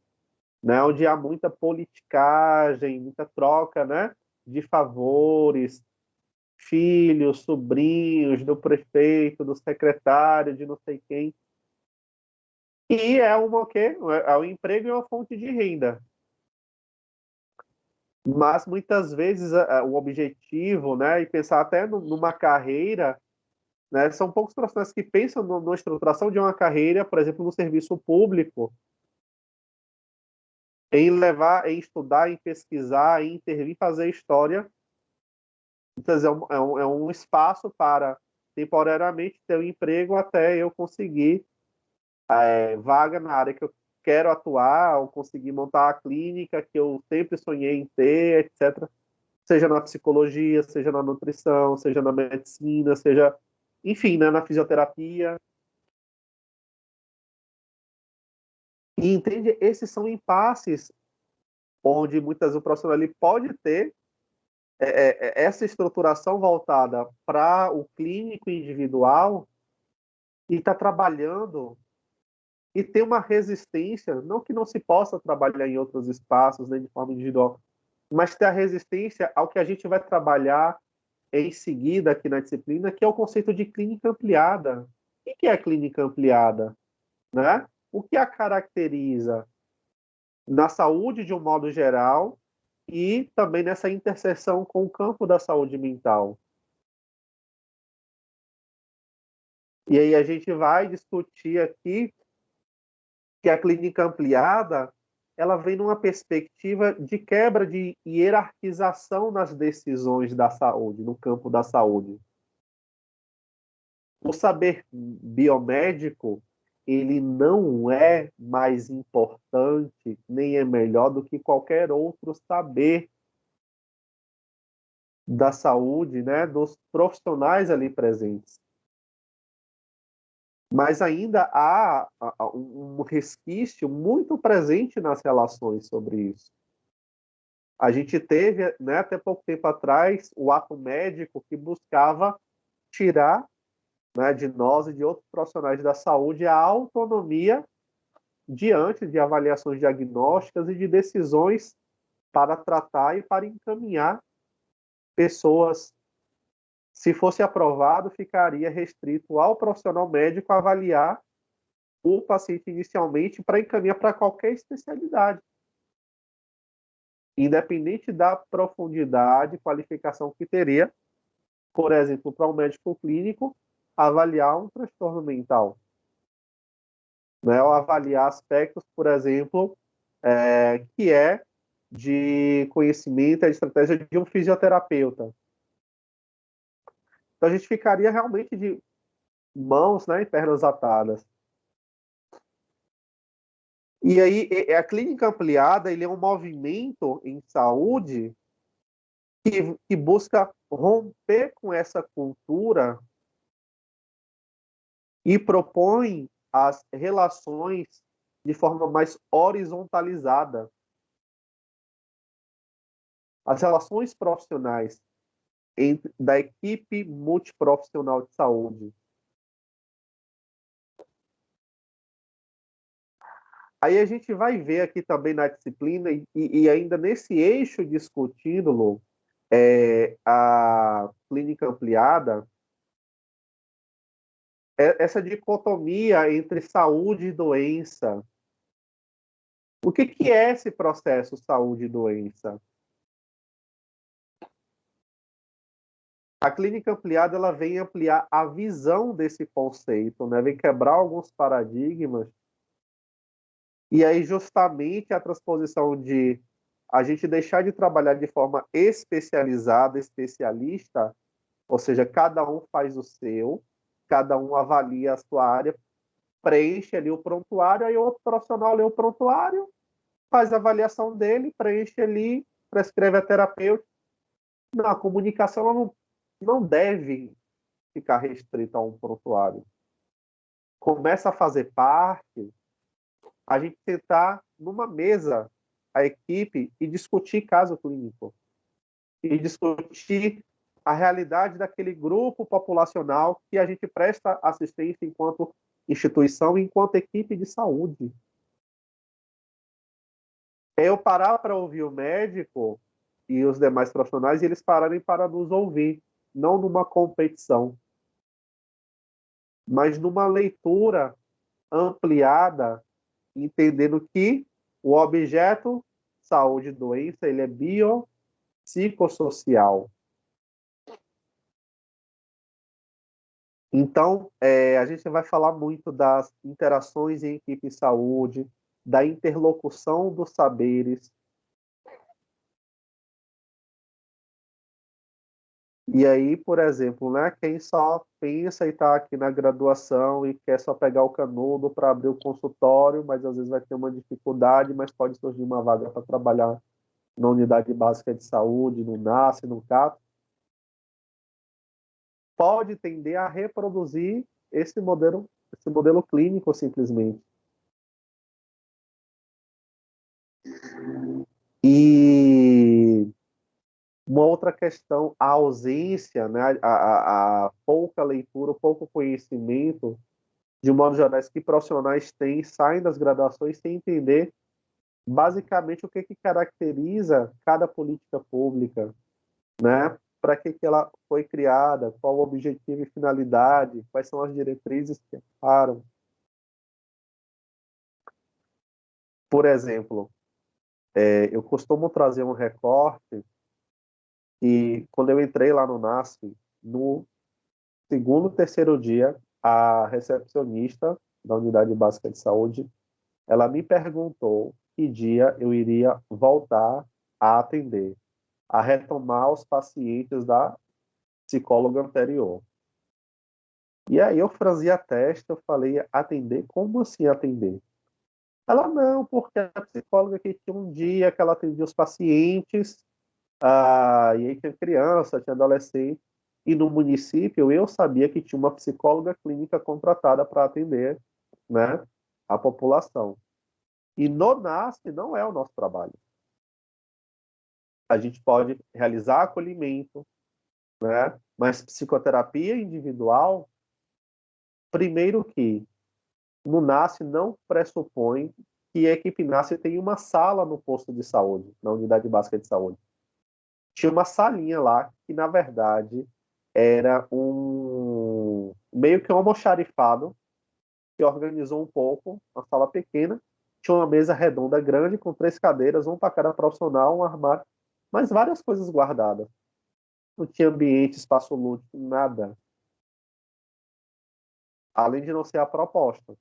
né, onde há muita politicagem, muita troca, né, de favores, filhos, sobrinhos do prefeito, do secretário, de não sei quem. E é uma o quê? É um emprego e uma fonte de renda. Mas muitas vezes o objetivo, né, e pensar até numa carreira, né, são poucos profissionais que pensam na estruturação de uma carreira, por exemplo, no serviço público, em levar, em estudar, em pesquisar, em intervir, fazer história. Então, é um espaço para temporariamente ter um emprego até eu conseguir vaga na área que eu quero atuar, ou conseguir montar a clínica que eu sempre sonhei em ter, etc. Seja na psicologia, seja na nutrição, seja na medicina, seja, enfim, né, na fisioterapia. E entende, esses são impasses onde muitas vezes o profissional ele pode ter essa estruturação voltada para o clínico individual e está trabalhando e tem uma resistência, não que não se possa trabalhar em outros espaços, né, de forma individual, mas ter a resistência ao que a gente vai trabalhar em seguida aqui na disciplina, que é o conceito de clínica ampliada. O que é a clínica ampliada? Né? O que a caracteriza na saúde de um modo geral e também nessa interseção com o campo da saúde mental. E aí a gente vai discutir aqui que a clínica ampliada ela vem numa perspectiva de quebra de hierarquização nas decisões da saúde, no campo da saúde. O saber biomédico, ele não é mais importante, nem é melhor do que qualquer outro saber da saúde, né, dos profissionais ali presentes. Mas ainda há um resquício muito presente nas relações sobre isso. A gente teve, né, até pouco tempo atrás, o ato médico que buscava tirar, né, de nós e de outros profissionais da saúde a autonomia diante de avaliações diagnósticas e de decisões para tratar e para encaminhar pessoas. Se fosse aprovado, ficaria restrito ao profissional médico avaliar o paciente inicialmente para encaminhar para qualquer especialidade, independente da profundidade, qualificação que teria, por exemplo, para um médico clínico avaliar um transtorno mental, né? Ou avaliar aspectos, por exemplo, que é de conhecimento, de estratégia de um fisioterapeuta. Então a gente ficaria realmente de mãos, né, e pernas atadas. E aí, a clínica ampliada, ele é um movimento em saúde que busca romper com essa cultura e propõe as relações de forma mais horizontalizada. As relações profissionais da equipe multiprofissional de saúde. Aí a gente vai ver aqui também na disciplina, e ainda nesse eixo discutindo, Lu, a clínica ampliada, essa dicotomia entre saúde e doença. O que é esse processo saúde e doença? A clínica ampliada, ela vem ampliar a visão desse conceito, né? Vem quebrar alguns paradigmas, e aí justamente a transposição de a gente deixar de trabalhar de forma especializada, especialista, ou seja, cada um faz o seu, cada um avalia a sua área, preenche ali o prontuário, aí outro profissional lê o prontuário, faz a avaliação dele, preenche ali, prescreve a terapêutica. Não, a comunicação ela não deve ficar restrita a um prontuário. Começa a fazer parte a gente sentar numa mesa, a equipe, e discutir caso clínico. E discutir a realidade daquele grupo populacional que a gente presta assistência enquanto instituição, enquanto equipe de saúde. É eu parar para ouvir o médico e os demais profissionais e eles pararem para nos ouvir, não numa competição, mas numa leitura ampliada, entendendo que o objeto saúde e doença ele é biopsicossocial. Então, a gente vai falar muito das interações em equipe de saúde, da interlocução dos saberes. E aí, por exemplo, né, quem só pensa e está aqui na graduação e quer só pegar o canudo para abrir o consultório, mas às vezes vai ter uma dificuldade, mas pode surgir uma vaga para trabalhar na unidade básica de saúde, no NASC, no CAP, pode tender a reproduzir esse modelo clínico simplesmente. E uma outra questão, a ausência, né, a pouca leitura, o pouco conhecimento, de modo geral, que profissionais têm, saem das graduações sem entender basicamente o que caracteriza cada política pública, né? Para que ela foi criada, qual o objetivo e finalidade, quais são as diretrizes que param. Por exemplo, eu costumo trazer um recorte e quando eu entrei lá no NASF, no segundo, terceiro dia, a recepcionista da unidade básica de saúde, ela me perguntou que dia eu iria voltar a atender, a retomar os pacientes da psicóloga anterior. E aí eu franzi a testa, eu falei, atender? Como assim atender? Ela, não, porque a psicóloga que tinha um dia que ela atendia os pacientes, e aí tinha criança, tinha adolescente, e no município eu sabia que tinha uma psicóloga clínica contratada para atender, né, a população. E no NASP não é o nosso trabalho. A gente pode realizar acolhimento, né, mas psicoterapia individual, primeiro que no NASP não pressupõe que a equipe NASP tem uma sala no posto de saúde, na unidade básica de saúde. Tinha uma salinha lá que, na verdade, era meio que um almoxarifado que organizou um pouco, uma sala pequena, tinha uma mesa redonda grande com 3 cadeiras, um para cada profissional, um armário, mas várias coisas guardadas. Não tinha ambiente, espaço lúdico, nada. Além de não ser a proposta.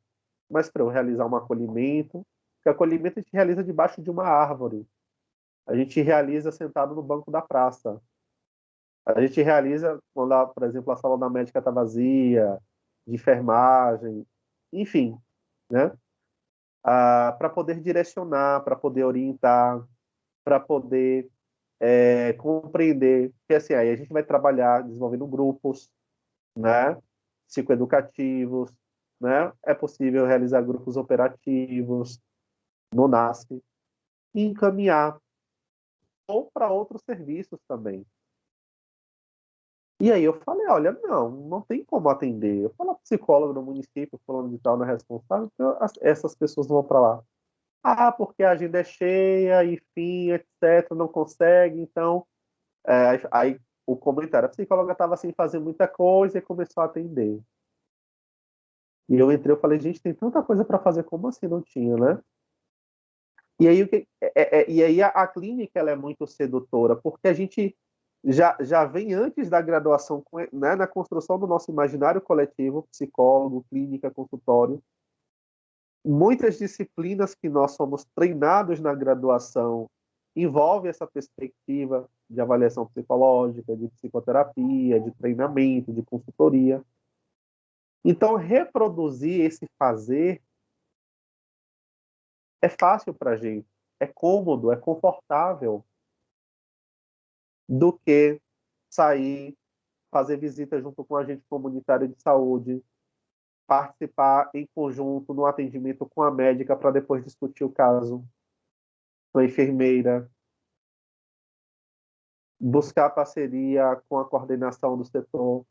Mas para eu realizar um acolhimento, que acolhimento a gente realiza debaixo de uma árvore. A gente realiza sentado no banco da praça. A gente realiza quando, por exemplo, a sala da médica está vazia, de enfermagem, enfim, né? para poder direcionar, para poder orientar, para poder compreender. Porque assim, aí a gente vai trabalhar desenvolvendo grupos, né, psicoeducativos, né? É possível realizar grupos operativos no NASP e encaminhar ou para outros serviços também. E aí eu falei, olha, não tem como atender. Eu falo psicólogo no município, falando de tal, não é responsável, então essas pessoas não vão para lá. Ah, porque a agenda é cheia, enfim, etc, não consegue, então... aí o comentário, a psicóloga estava sem fazer muita coisa e começou a atender. E eu entrei, eu falei, gente, tem tanta coisa para fazer, como assim não tinha, né? E aí, a clínica ela é muito sedutora, porque a gente já vem antes da graduação, né, na construção do nosso imaginário coletivo, psicólogo, clínica, consultório. Muitas disciplinas que nós somos treinados na graduação envolvem essa perspectiva de avaliação psicológica, de psicoterapia, de treinamento, de consultoria. Então, reproduzir esse fazer é fácil para a gente, é cômodo, é confortável, do que sair, fazer visita junto com o agente comunitário de saúde, participar em conjunto no atendimento com a médica para depois discutir o caso com a enfermeira, buscar parceria com a coordenação do setor,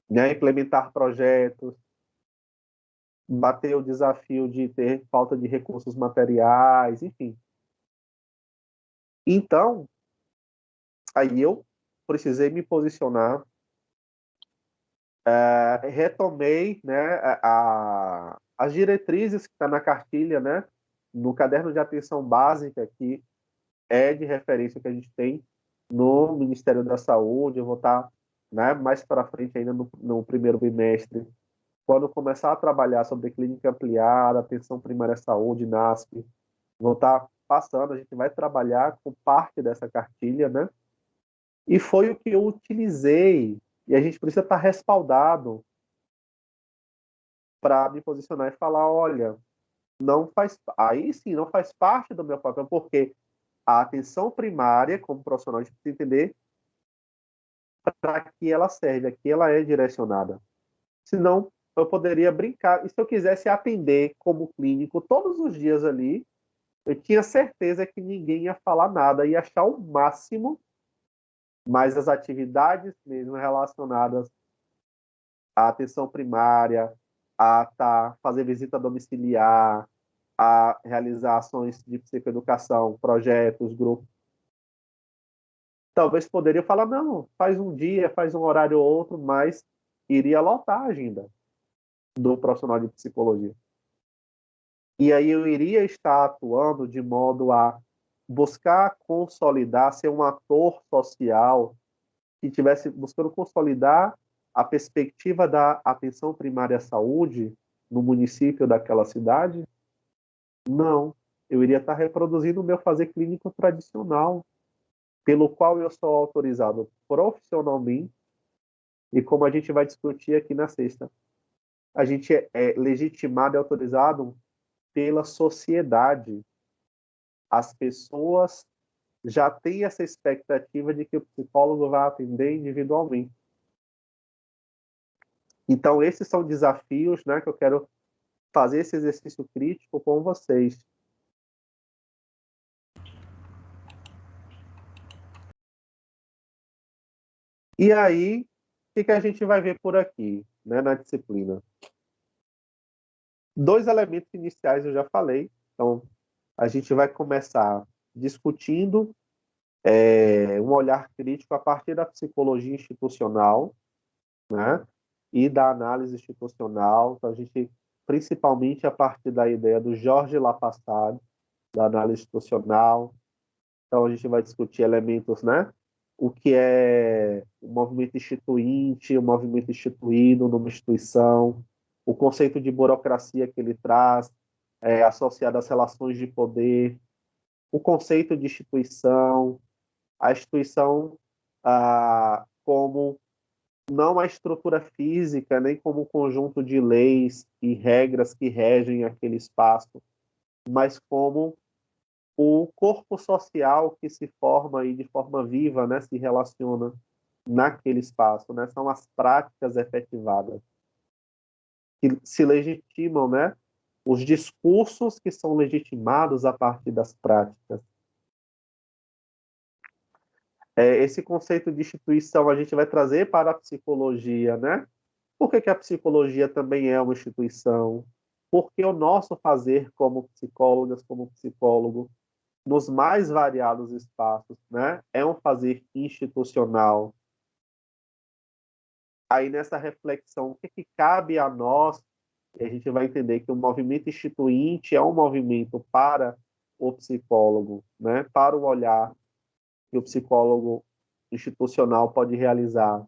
né, implementar projetos, bater o desafio de ter falta de recursos materiais, enfim. Então, aí eu precisei me posicionar, retomei, né, as diretrizes que está na cartilha, né, no caderno de atenção básica, que é de referência que a gente tem no Ministério da Saúde. Eu vou estar, né, mais para frente ainda no primeiro bimestre, quando começar a trabalhar sobre clínica ampliada, atenção primária à saúde, NASP, vou estar passando, a gente vai trabalhar com parte dessa cartilha, né? E foi o que eu utilizei, e a gente precisa estar respaldado para me posicionar e falar, olha, não faz, aí sim, não faz parte do meu papel, porque a atenção primária, como profissional, a gente precisa entender para que ela serve, a que ela é direcionada. Senão, eu poderia brincar, e se eu quisesse atender como clínico todos os dias ali, eu tinha certeza que ninguém ia falar nada, ia achar o máximo, mas as atividades mesmo relacionadas à atenção primária, fazer visita domiciliar, a realizar ações de psicoeducação, projetos, grupos, talvez poderia falar, não, faz um dia, faz um horário ou outro, mas iria lotar a agenda do profissional de psicologia. E aí eu iria estar atuando de modo a buscar consolidar, ser um ator social que estivesse buscando consolidar a perspectiva da atenção primária à saúde no município daquela cidade? Não. Eu iria estar reproduzindo o meu fazer clínico tradicional, pelo qual eu sou autorizado profissionalmente, e como a gente vai discutir aqui na sexta, a gente é legitimado e autorizado pela sociedade. As pessoas já têm essa expectativa de que o psicólogo vai atender individualmente. Então, esses são desafios, né, que eu quero fazer esse exercício crítico com vocês. E aí, o que a gente vai ver por aqui, né, na disciplina? 2 elementos iniciais eu já falei. Então, a gente vai começar discutindo um olhar crítico a partir da psicologia institucional, né, e da análise institucional. Então, a gente, principalmente a partir da ideia do Jorge Lapassade, da análise institucional. Então, a gente vai discutir elementos, né? O que é o movimento instituinte, o movimento instituído numa instituição, o conceito de burocracia que ele traz, associado às relações de poder, o conceito de instituição, a instituição como não a estrutura física, nem como um conjunto de leis e regras que regem aquele espaço, mas como o corpo social que se forma aí de forma viva, né, se relaciona naquele espaço, né? São as práticas efetivadas que se legitimam, né? Os discursos que são legitimados a partir das práticas. Esse conceito de instituição a gente vai trazer para a psicologia, né? Por que que a psicologia também é uma instituição? Porque o nosso fazer como psicólogas, como psicólogo, nos mais variados espaços, né? É um fazer institucional. Aí nessa reflexão, o que que cabe a nós? E a gente vai entender que o movimento instituinte é um movimento para o psicólogo, né? Para o olhar que o psicólogo institucional pode realizar,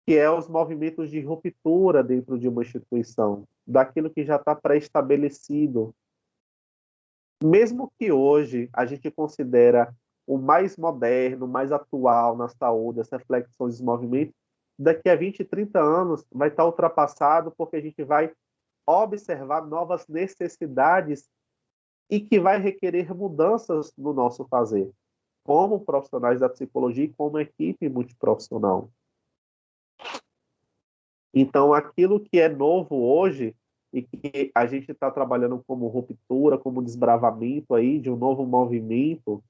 que é os movimentos de ruptura dentro de uma instituição, daquilo que já está pré-estabelecido. Mesmo que hoje a gente considera o mais moderno, mais atual na saúde, as reflexões dos movimentos, daqui a 20, 30 anos vai estar ultrapassado porque a gente vai observar novas necessidades e que vai requerer mudanças no nosso fazer, como profissionais da psicologia e como equipe multiprofissional. Então, aquilo que é novo hoje e que a gente está trabalhando como ruptura, como desbravamento aí de um novo movimento,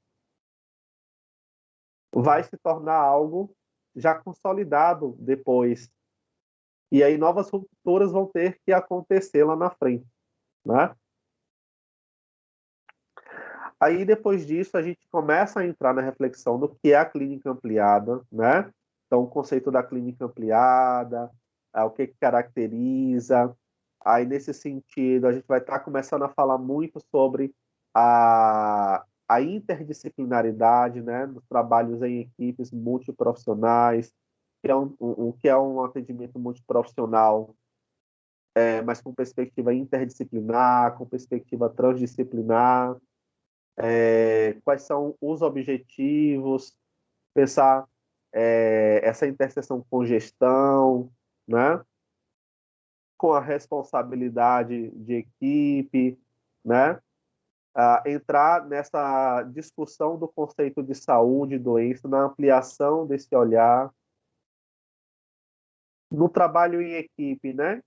vai se tornar algo já consolidado depois. E aí novas rupturas vão ter que acontecer lá na frente, né? Aí depois disso a gente começa a entrar na reflexão do que é a clínica ampliada, né? Então o conceito da clínica ampliada, o que que caracteriza. Aí nesse sentido a gente vai estar começando a falar muito sobre a interdisciplinaridade, né? Dos trabalhos em equipes multiprofissionais, que é que é um atendimento multiprofissional, mas com perspectiva interdisciplinar, com perspectiva transdisciplinar, quais são os objetivos, pensar essa interseção com gestão, né? Com a responsabilidade de equipe, né? Entrar nessa discussão do conceito de saúde e doença, na ampliação desse olhar, no trabalho em equipe, né?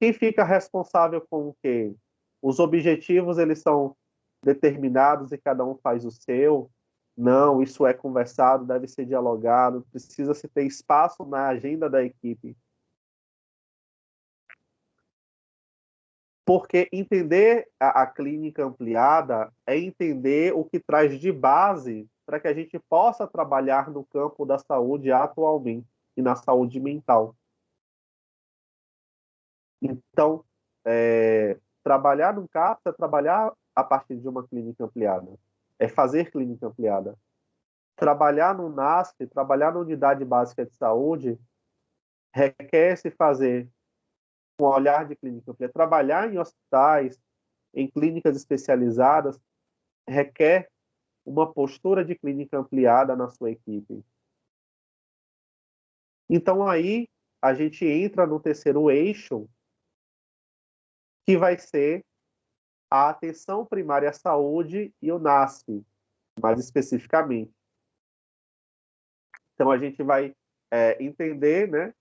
Quem fica responsável com o quê? Os objetivos, eles são determinados e cada um faz o seu? Não, isso é conversado, deve ser dialogado, precisa se ter espaço na agenda da equipe. Porque entender a clínica ampliada é entender o que traz de base para que a gente possa trabalhar no campo da saúde atualmente e na saúde mental. Então, trabalhar no CAPS é trabalhar a partir de uma clínica ampliada, é fazer clínica ampliada. Trabalhar no NASP, trabalhar na unidade básica de saúde, requer se fazer um olhar de clínica ampliada. Trabalhar em hospitais, em clínicas especializadas, requer uma postura de clínica ampliada na sua equipe. Então, aí, a gente entra no terceiro eixo, que vai ser a atenção primária à saúde e o NASP, mais especificamente. Então, a gente vai entender, né,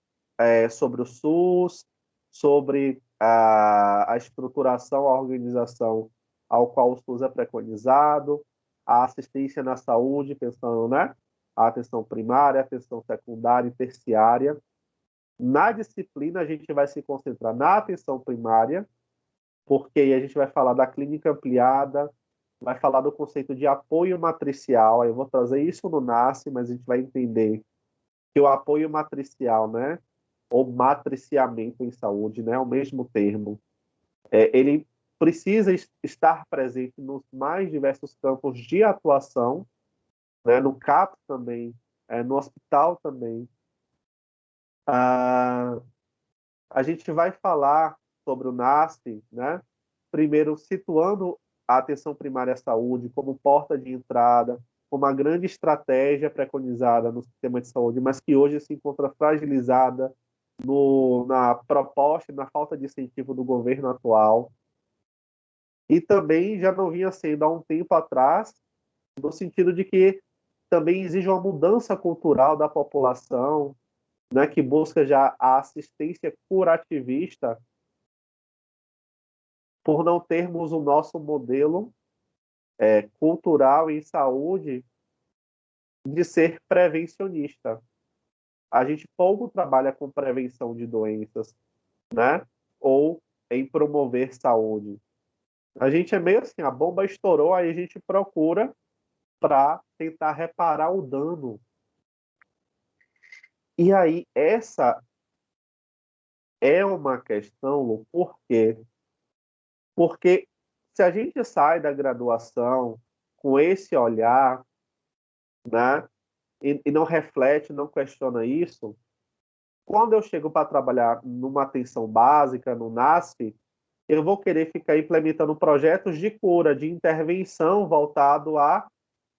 sobre o SUS, sobre a estruturação, a organização ao qual o SUS é preconizado, a assistência na saúde, pensando, né, a atenção primária, a atenção secundária e terciária. Na disciplina, a gente vai se concentrar na atenção primária, porque aí a gente vai falar da clínica ampliada, vai falar do conceito de apoio matricial, aí eu vou trazer isso no NASCE, mas a gente vai entender que o apoio matricial, né, ou matriciamento em saúde, né, é o mesmo termo, ele precisa estar presente nos mais diversos campos de atuação, né, no CAPS também, no hospital também. Ah, a gente vai falar sobre o NASP, né, primeiro situando a atenção primária à saúde como porta de entrada, como a grande estratégia preconizada no sistema de saúde, mas que hoje se encontra fragilizada na proposta e na falta de incentivo do governo atual. E também já não vinha sendo há um tempo atrás, no sentido de que também exige uma mudança cultural da população, né, que busca já a assistência curativista, por não termos o nosso modelo cultural em saúde de ser prevencionista. A gente pouco trabalha com prevenção de doenças, né? Ou em promover saúde. A gente é meio assim, a bomba estourou, aí a gente procura para tentar reparar o dano. E aí, essa é uma questão, Lu, por quê? Porque se a gente sai da graduação com esse olhar, né, e não reflete, não questiona isso, quando eu chego para trabalhar numa atenção básica, no NASF, eu vou querer ficar implementando projetos de cura, de intervenção voltado a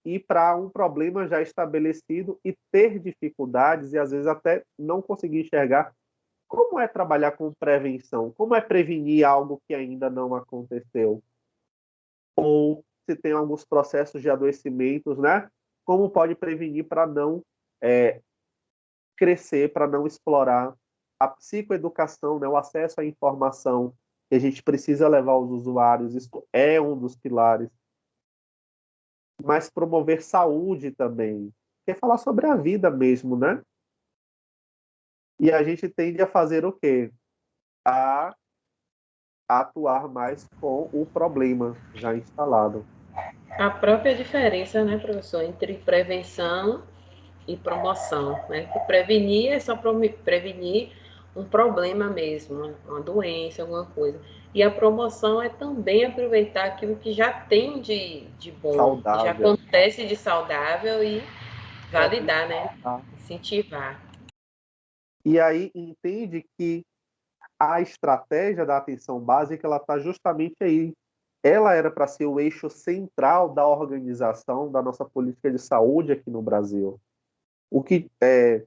ir para um problema já estabelecido e ter dificuldades e às vezes até não conseguir enxergar como é trabalhar com prevenção, como é prevenir algo que ainda não aconteceu, ou se tem alguns processos de adoecimentos, né? Como pode prevenir para não crescer, para não explorar a psicoeducação, né? O acesso à informação que a gente precisa levar aos usuários, isso é um dos pilares. Mas promover saúde também, que é falar sobre a vida mesmo, né? E a gente tende a fazer o quê? A atuar mais com o problema já instalado. A própria diferença, né, professor, entre prevenção e promoção, né? Que prevenir é só prevenir um problema mesmo, uma doença, alguma coisa. E a promoção é também aproveitar aquilo que já tem de bom, que já Saudável. acontece de saudável e validar, né? Potencializar. Incentivar. E aí entende que a estratégia da atenção básica ela está justamente aí. Ela era para ser o eixo central da organização da nossa política de saúde aqui no Brasil. O que é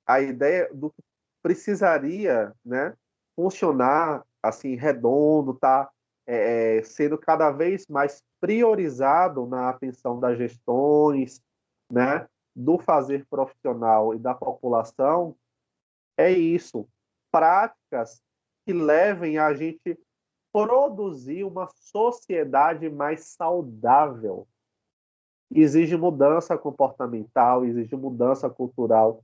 a ideia do que precisaria, né, funcionar assim redondo, tá sendo cada vez mais priorizado na atenção das gestões, né, do fazer profissional e da população, é isso. Práticas que levem a gente produzir uma sociedade mais saudável. Exige mudança comportamental, exige mudança cultural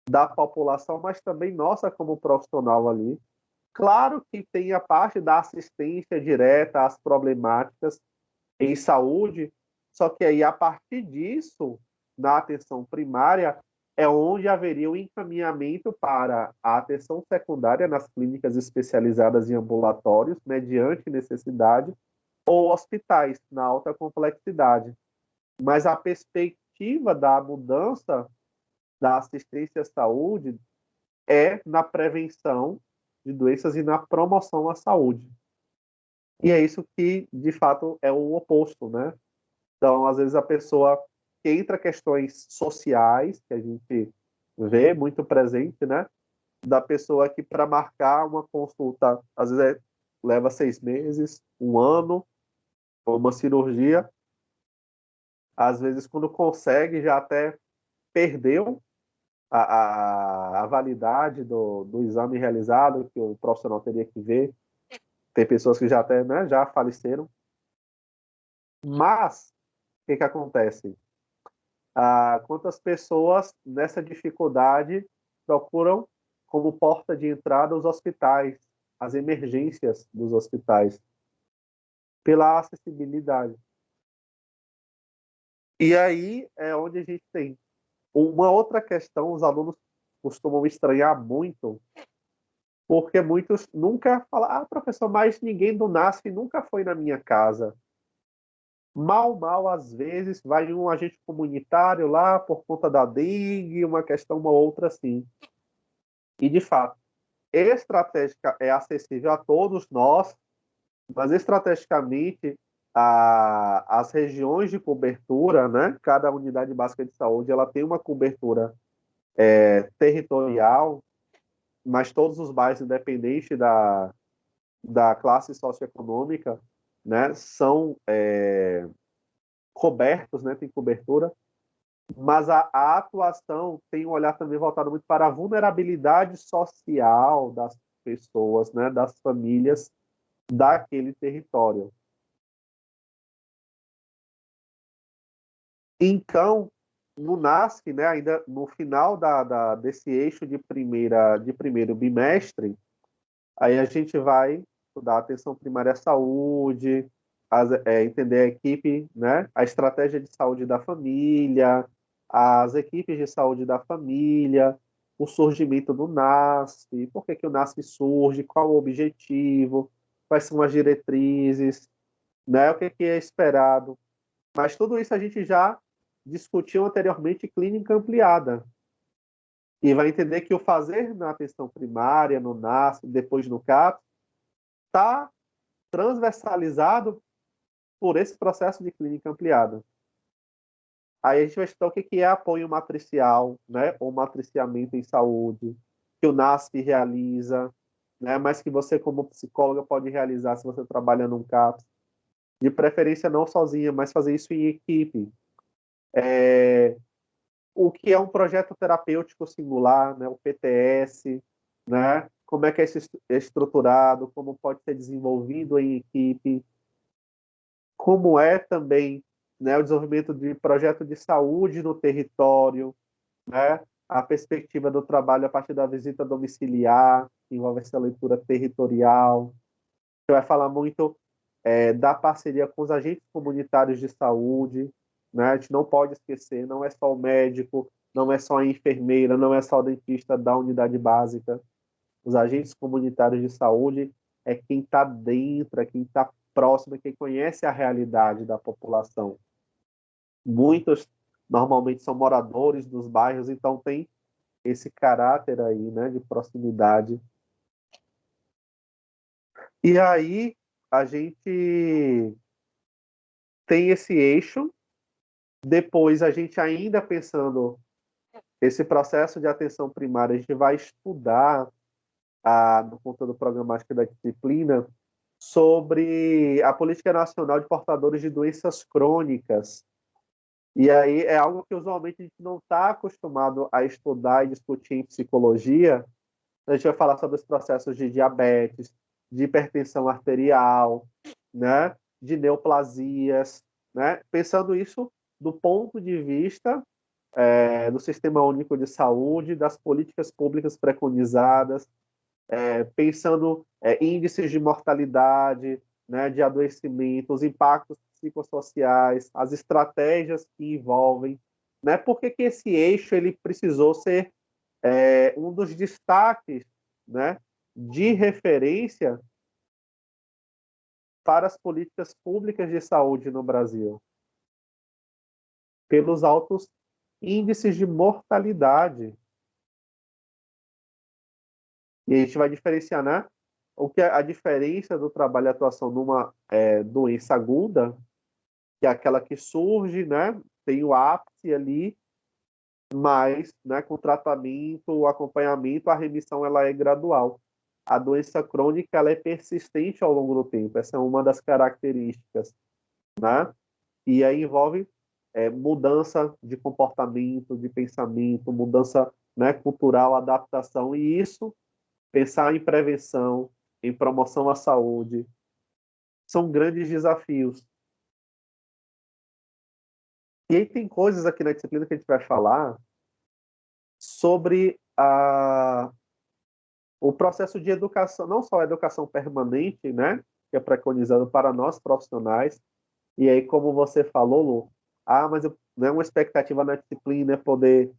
da população, mas também nossa como profissional ali. Claro que tem a parte da assistência direta às problemáticas em saúde, só que aí, a partir disso, na atenção primária, é onde haveria o encaminhamento para a atenção secundária nas clínicas especializadas em ambulatórios, mediante necessidade, ou hospitais, na alta complexidade. Mas a perspectiva da mudança da assistência à saúde é na prevenção de doenças e na promoção à saúde. E é isso que, de fato, é o oposto, né? Então, às vezes, a pessoa que entra questões sociais, que a gente vê muito presente, né? Da pessoa que, para marcar uma consulta, às vezes leva 6 meses, um ano, ou uma cirurgia. Às vezes, quando consegue, já até perdeu a validade do exame realizado, que o profissional teria que ver. Tem pessoas que já até, né, já faleceram. Mas, o que acontece? Quantas pessoas nessa dificuldade procuram como porta de entrada os hospitais, as emergências dos hospitais, pela acessibilidade. E aí é onde a gente tem uma outra questão, os alunos costumam estranhar muito, porque muitos nunca falam, professor, mas ninguém do NASF nunca foi na minha casa. Mal, às vezes, vai um agente comunitário lá por conta da dengue, uma questão, uma outra assim. E, de fato, estratégica é acessível a todos nós, mas estrategicamente as regiões de cobertura, né? Cada unidade básica de saúde ela tem uma cobertura territorial, mas todos os bairros, independente da classe socioeconômica, né, são cobertos, né, tem cobertura, mas a atuação tem um olhar também voltado muito para a vulnerabilidade social das pessoas, né, das famílias daquele território. Então, no NASC, né, ainda no final desse eixo de primeiro bimestre, aí a gente vai estudar atenção primária à saúde, entender a equipe, né, a estratégia de saúde da família, as equipes de saúde da família, o surgimento do NASC, por que o NASC surge, qual o objetivo, quais são as diretrizes, né, o que é esperado. Mas tudo isso a gente já discutiu anteriormente em clínica ampliada. E vai entender que o fazer na atenção primária, no NASC, depois no CAPS, está transversalizado por esse processo de clínica ampliada. Aí a gente vai estudar o que é apoio matricial, né, ou matriciamento em saúde, que o NASC realiza, né, mas que você, como psicóloga, pode realizar se você trabalha num CAPS. De preferência não sozinha, mas fazer isso em equipe. O que é um projeto terapêutico singular, né, o PTS, né, como é que é estruturado, como pode ser desenvolvido em equipe, como é também, né, o desenvolvimento de projeto de saúde no território, né, a perspectiva do trabalho a partir da visita domiciliar, que envolve essa leitura territorial. Você vai falar muito da parceria com os agentes comunitários de saúde, né? A gente não pode esquecer, não é só o médico, não é só a enfermeira, não é só o dentista da unidade básica. Os agentes comunitários de saúde é quem está dentro, é quem está próximo, é quem conhece a realidade da população. Muitos normalmente são moradores dos bairros, então tem esse caráter aí, né, de proximidade. E aí a gente tem esse eixo. Depois, a gente ainda pensando esse processo de atenção primária, a gente vai estudar no conteúdo programático da disciplina sobre a Política Nacional de Portadores de Doenças Crônicas. E aí é algo que usualmente a gente não está acostumado a estudar e discutir em psicologia. A gente vai falar sobre os processos de diabetes, de hipertensão arterial, né, de neoplasias, né, pensando isso do ponto de vista do Sistema Único de Saúde, das políticas públicas preconizadas, pensando índices de mortalidade, né, de adoecimento, os impactos psicossociais, as estratégias que envolvem, né, por que esse eixo ele precisou ser um dos destaques, né, de referência para as políticas públicas de saúde no Brasil, pelos altos índices de mortalidade. E a gente vai diferenciar, né? O que é a diferença do trabalho e atuação numa doença aguda, que é aquela que surge, né? Tem o ápice ali, mas, né, com tratamento, o acompanhamento, a remissão ela é gradual. A doença crônica ela é persistente ao longo do tempo. Essa é uma das características, né? E aí envolve mudança de comportamento, de pensamento, mudança, né, cultural, adaptação, e isso, pensar em prevenção, em promoção à saúde, são grandes desafios. E aí tem coisas aqui na disciplina que a gente vai falar sobre o processo de educação, não só a educação permanente, né, que é preconizado para nós profissionais, e aí como você falou, Lu, mas não é uma expectativa na disciplina é poder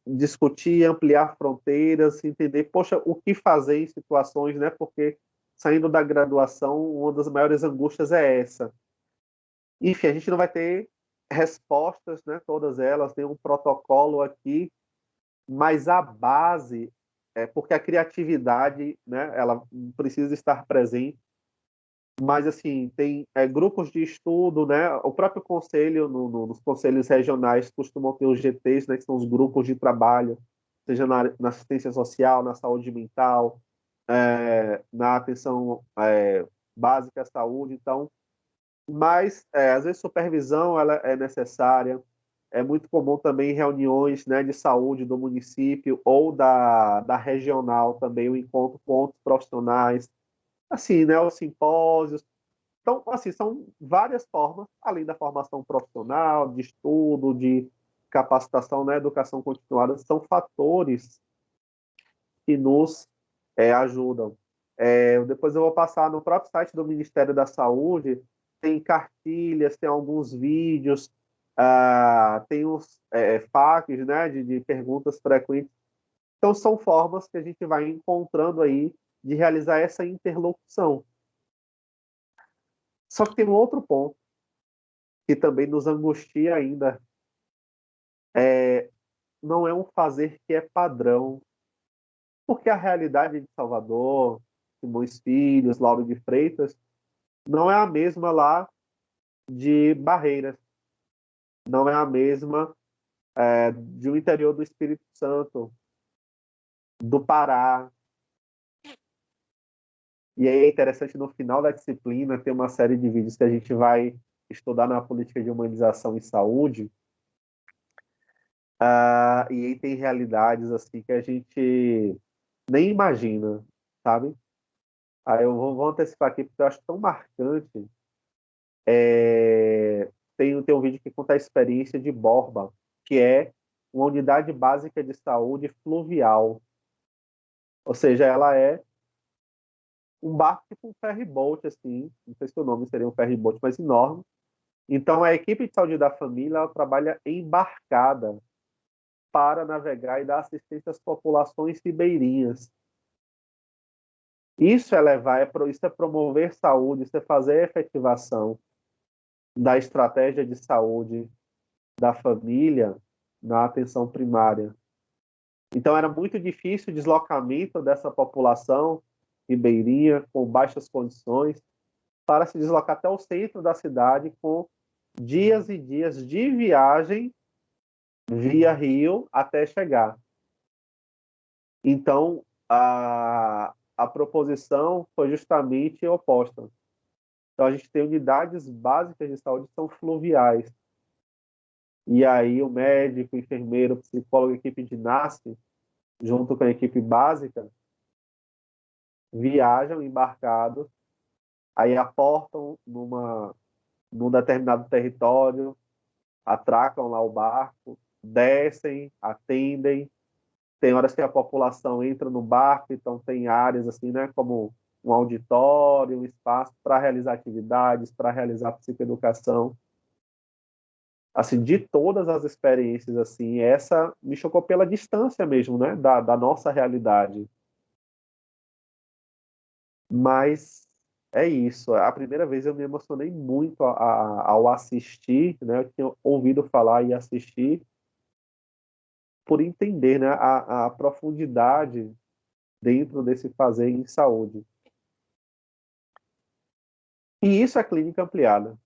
discutir, ampliar fronteiras, entender, poxa, o que fazer em situações, né, porque saindo da graduação, uma das maiores angústias é essa. Enfim, a gente não vai ter respostas, né, todas elas, tem um protocolo aqui, mas a base porque a criatividade, né, ela precisa estar presente, mas assim, tem grupos de estudo, né? O próprio conselho, nos conselhos regionais, costumam ter os GTs, né? Que são os grupos de trabalho, seja na assistência social, na saúde mental, na atenção básica à saúde. Então, mas às vezes supervisão ela é necessária. É muito comum também reuniões, né, de saúde do município ou da regional também, o encontro com outros profissionais, assim, né, os simpósios. Então, assim, são várias formas, além da formação profissional, de estudo, de capacitação na educação continuada, são fatores que nos ajudam. Depois eu vou passar no próprio site do Ministério da Saúde, tem cartilhas, tem alguns vídeos, tem os FAQs, né, de perguntas frequentes. Então, são formas que a gente vai encontrando aí de realizar essa interlocução. Só que tem um outro ponto que também nos angustia ainda. Não é um fazer que é padrão, porque a realidade de Salvador, Simões Filhos, Lauro de Freitas, não é a mesma lá de Barreiras, não é a mesma de um interior do Espírito Santo, do Pará. E aí é interessante, no final da disciplina, ter uma série de vídeos que a gente vai estudar na política de humanização em saúde, e aí tem realidades assim que a gente nem imagina, sabe? Aí eu vou antecipar aqui, porque eu acho tão marcante. Tem um vídeo que conta a experiência de Borba, que é uma unidade básica de saúde fluvial. Ou seja, ela é um barco tipo um ferry-boat, assim, não sei se o nome seria um ferry-boat, mas enorme. Então, a equipe de saúde da família ela trabalha embarcada para navegar e dar assistência às populações ribeirinhas. Isso é levar, isso é promover saúde, isso é fazer a efetivação da estratégia de saúde da família na atenção primária. Então, era muito difícil o deslocamento dessa população ribeirinha, com baixas condições, para se deslocar até o centro da cidade, com dias e dias de viagem via rio até chegar. Então, a proposição foi justamente oposta. Então, a gente tem unidades básicas de saúde que são fluviais. E aí, o médico, o enfermeiro, o psicólogo, a equipe de NASP, junto com a equipe básica, viajam embarcados, aí aportam num determinado território, atracam lá o barco, descem, atendem. Tem horas que a população entra no barco, então tem áreas assim, né, como um auditório, um espaço para realizar atividades, para realizar psicoeducação. Assim, de todas as experiências, assim, essa me chocou pela distância mesmo, né, da nossa realidade. Mas é isso. A primeira vez eu me emocionei muito ao assistir, né? Eu tinha ouvido falar e assistir por entender, né, a profundidade dentro desse fazer em saúde. E isso é clínica ampliada.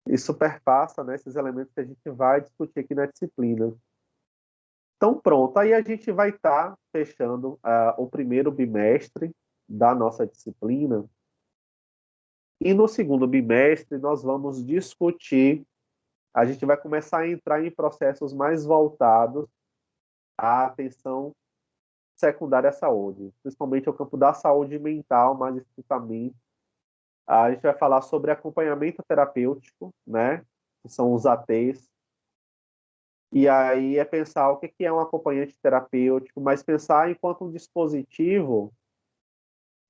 Isso perpassa, né, esses elementos que a gente vai discutir aqui na disciplina. Então, pronto. Aí a gente vai estar fechando o primeiro bimestre da nossa disciplina. E no segundo bimestre, nós vamos discutir, a gente vai começar a entrar em processos mais voltados à atenção secundária à saúde, principalmente ao campo da saúde mental, mais especificamente. A gente vai falar sobre acompanhamento terapêutico, né? Que são os ATs. E aí é pensar o que é um acompanhante terapêutico, mas pensar enquanto um dispositivo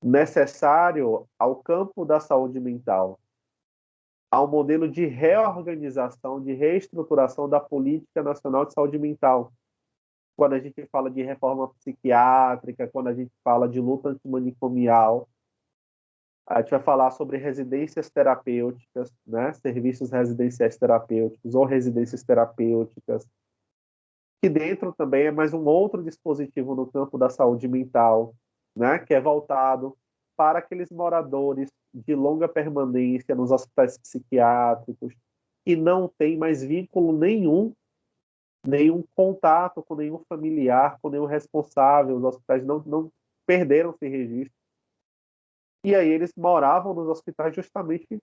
necessário ao campo da saúde mental, ao modelo de reorganização, de reestruturação da Política Nacional de Saúde Mental. Quando a gente fala de reforma psiquiátrica, quando a gente fala de luta antimanicomial, a gente vai falar sobre residências terapêuticas, né? Serviços residenciais terapêuticos ou residências terapêuticas, que dentro também é mais um outro dispositivo no campo da saúde mental. né, que é voltado para aqueles moradores de longa permanência nos hospitais psiquiátricos, que não tem mais vínculo nenhum contato com nenhum familiar, com nenhum responsável. Os hospitais não perderam esse registro. E aí eles moravam nos hospitais justamente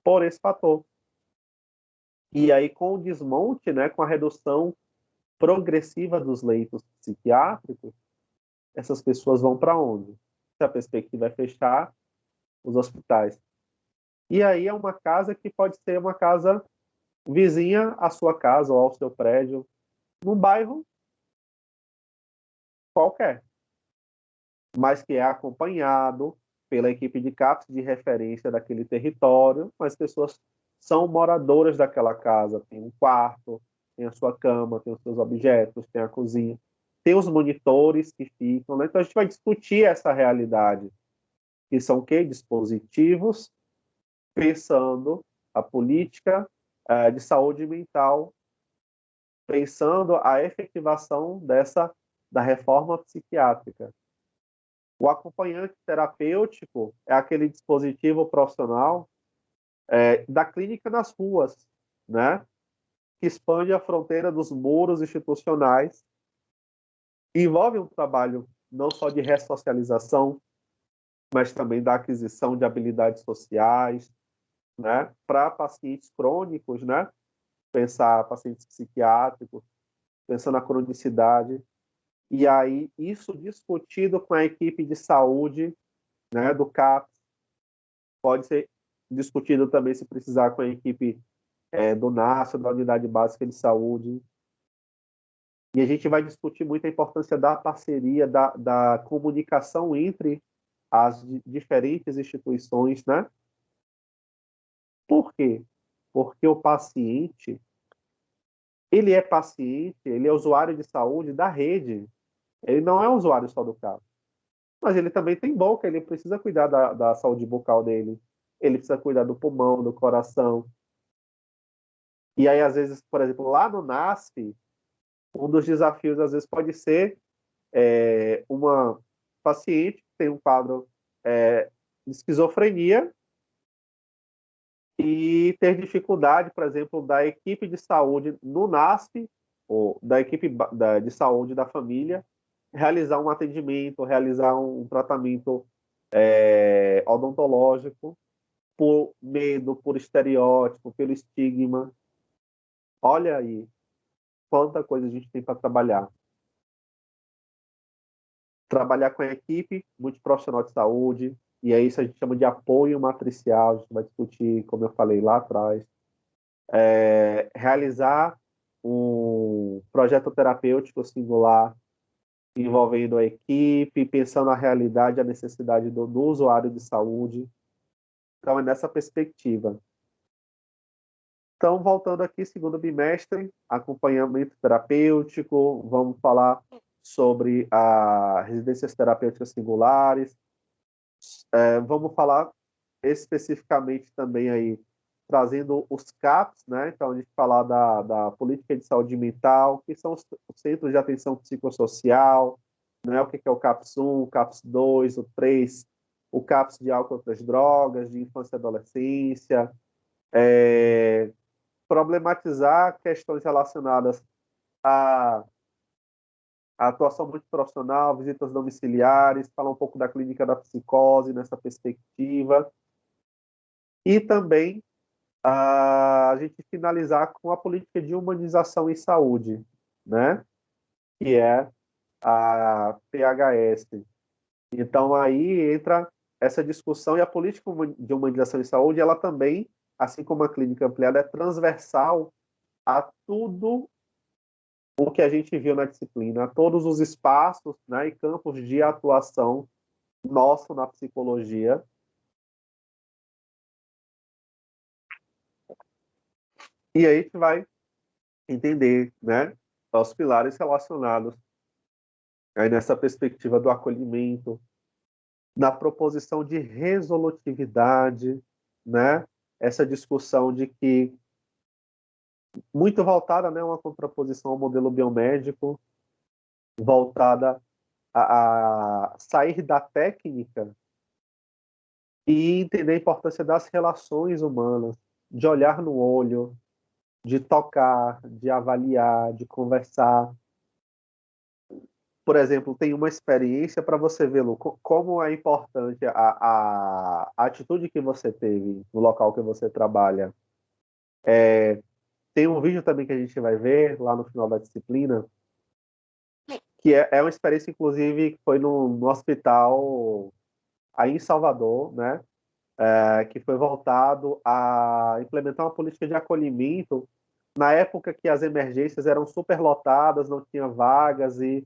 por esse fator. E aí, com o desmonte, né, com a redução progressiva dos leitos psiquiátricos, essas pessoas vão para onde? Se a perspectiva é fechar os hospitais. E aí é uma casa que pode ser uma casa vizinha à sua casa ou ao seu prédio, num bairro qualquer, mas que é acompanhado pela equipe de CAPS de referência daquele território, mas pessoas são moradoras daquela casa, tem um quarto, tem a sua cama, tem os seus objetos, tem a cozinha, tem os monitores que ficam, né? Então a gente vai discutir essa realidade, que são o quê? Dispositivos pensando a política de saúde mental, pensando a efetivação da reforma psiquiátrica. O acompanhante terapêutico é aquele dispositivo profissional da clínica nas ruas, né? Que expande a fronteira dos muros institucionais, envolve um trabalho não só de ressocialização, mas também da aquisição de habilidades sociais, né? Para pacientes crônicos, né? Pensar pacientes psiquiátricos, pensando na cronicidade. E aí, isso discutido com a equipe de saúde, né, do CAPS, pode ser discutido também, se precisar, com a equipe do NASA, da Unidade Básica de Saúde. E a gente vai discutir muito a importância da parceria, da comunicação entre as diferentes instituições, né? Por quê? Porque o paciente, ele é usuário de saúde da rede. Ele não é usuário só do CAPS. Mas ele também tem boca, ele precisa cuidar da saúde bucal dele. Ele precisa cuidar do pulmão, do coração. E aí, às vezes, por exemplo, lá no NASP, um dos desafios, às vezes, pode ser uma paciente que tem um quadro de esquizofrenia e ter dificuldade, por exemplo, da equipe de saúde no NASP, ou da equipe de saúde da família, realizar um atendimento, realizar um tratamento odontológico, por medo, por estereótipo, pelo estigma. Olha aí quanta coisa a gente tem para trabalhar. Trabalhar com a equipe multiprofissional de saúde, e é isso a gente chama de apoio matricial, a gente vai discutir, como eu falei lá atrás. Realizar um projeto terapêutico singular, envolvendo a equipe, pensando a realidade, a necessidade do usuário de saúde. Então, é nessa perspectiva. Então, voltando aqui, segundo bimestre, acompanhamento terapêutico, vamos falar sobre as residências terapêuticas singulares, vamos falar especificamente também aí, trazendo os CAPs, né? Então, a gente falar da política de saúde mental, que são os centros de atenção psicossocial, né? O que é o CAPS 1, o CAPS 2, o 3, o CAPS de álcool e outras drogas, de infância e adolescência, problematizar questões relacionadas à, à atuação multiprofissional, visitas domiciliares, falar um pouco da clínica da psicose nessa perspectiva, e também a gente finalizar com a política de humanização em saúde, né? Que é a PHS. Então, aí entra essa discussão, e a política de humanização em saúde, ela também, assim como a clínica ampliada, é transversal a tudo o que a gente viu na disciplina, a todos os espaços, né, e campos de atuação nosso na psicologia. E aí a gente vai entender, né, os pilares relacionados aí nessa perspectiva do acolhimento, na proposição de resolutividade, né, essa discussão de que muito voltada, né, uma contraposição ao modelo biomédico, voltada a sair da técnica e entender a importância das relações humanas, de olhar no olho, de tocar, de avaliar, de conversar. Por exemplo, tem uma experiência para você ver, Lu, como é importante a atitude que você teve no local que você trabalha. Tem um vídeo também que a gente vai ver lá no final da disciplina, que é uma experiência, inclusive, que foi no hospital aí em Salvador, né? Que foi voltado a implementar uma política de acolhimento na época que as emergências eram superlotadas, não tinha vagas e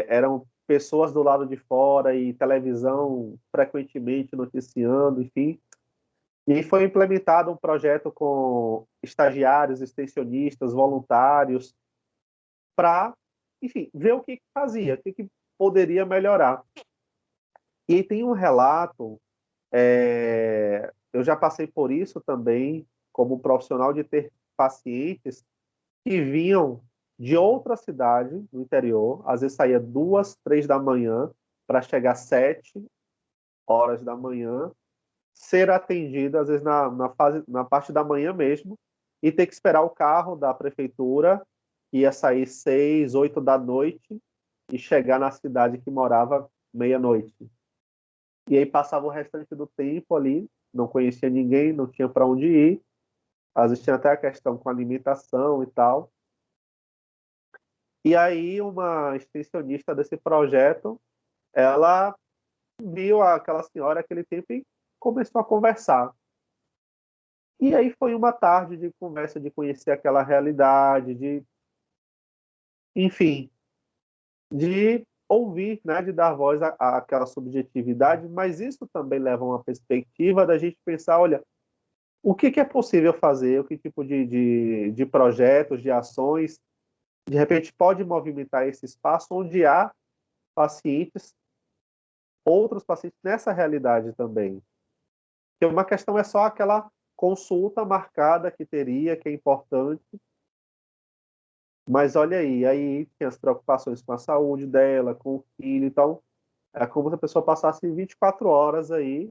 eram pessoas do lado de fora e televisão frequentemente noticiando, enfim. E aí foi implementado um projeto com estagiários, extensionistas, voluntários, para, enfim, ver o que fazia, o que poderia melhorar. E aí tem um relato, eu já passei por isso também, como profissional, de ter pacientes que vinham de outra cidade no interior, às vezes saía 2, 3 da manhã para chegar às 7 horas da manhã, ser atendido às vezes na parte da manhã mesmo e ter que esperar o carro da prefeitura que ia sair 6, 8 da noite e chegar na cidade que morava meia-noite. E aí passava o restante do tempo ali, não conhecia ninguém, não tinha para onde ir. Às vezes tinha até a questão com alimentação e tal. E aí uma extensionista desse projeto, ela viu aquela senhora aquele tempo e começou a conversar. E aí foi uma tarde de conversa, de conhecer aquela realidade, enfim, de ouvir, né, de dar voz àquela subjetividade, mas isso também leva a uma perspectiva da gente pensar, olha, o que é possível fazer, o que tipo de projetos, de ações, de repente pode movimentar esse espaço onde há pacientes, outros pacientes nessa realidade também. Porque uma questão é só aquela consulta marcada que teria, que é importante, mas olha aí tem as preocupações com a saúde dela, com o filho, então é como se a pessoa passasse 24 horas aí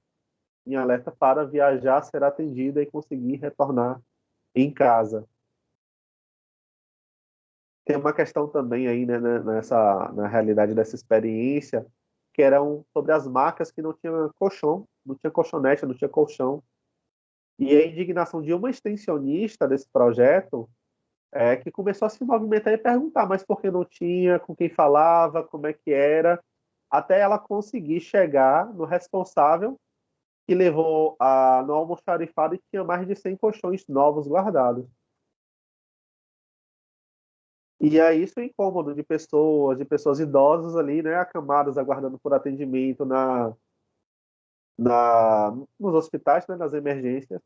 em alerta para viajar, ser atendida e conseguir retornar em casa. Tem uma questão também aí, né, na realidade dessa experiência, que eram sobre as macas que não tinha colchão, não tinha colchonete, não tinha colchão. E a indignação de uma extensionista desse projeto que começou a se movimentar e perguntar, mas por que não tinha, com quem falava, como é que era, até ela conseguir chegar no responsável que levou no almoxarifado e tinha mais de 100 colchões novos guardados. E aí isso é incômodo de pessoas idosas ali, né, acamadas, aguardando por atendimento nos hospitais, né, nas emergências.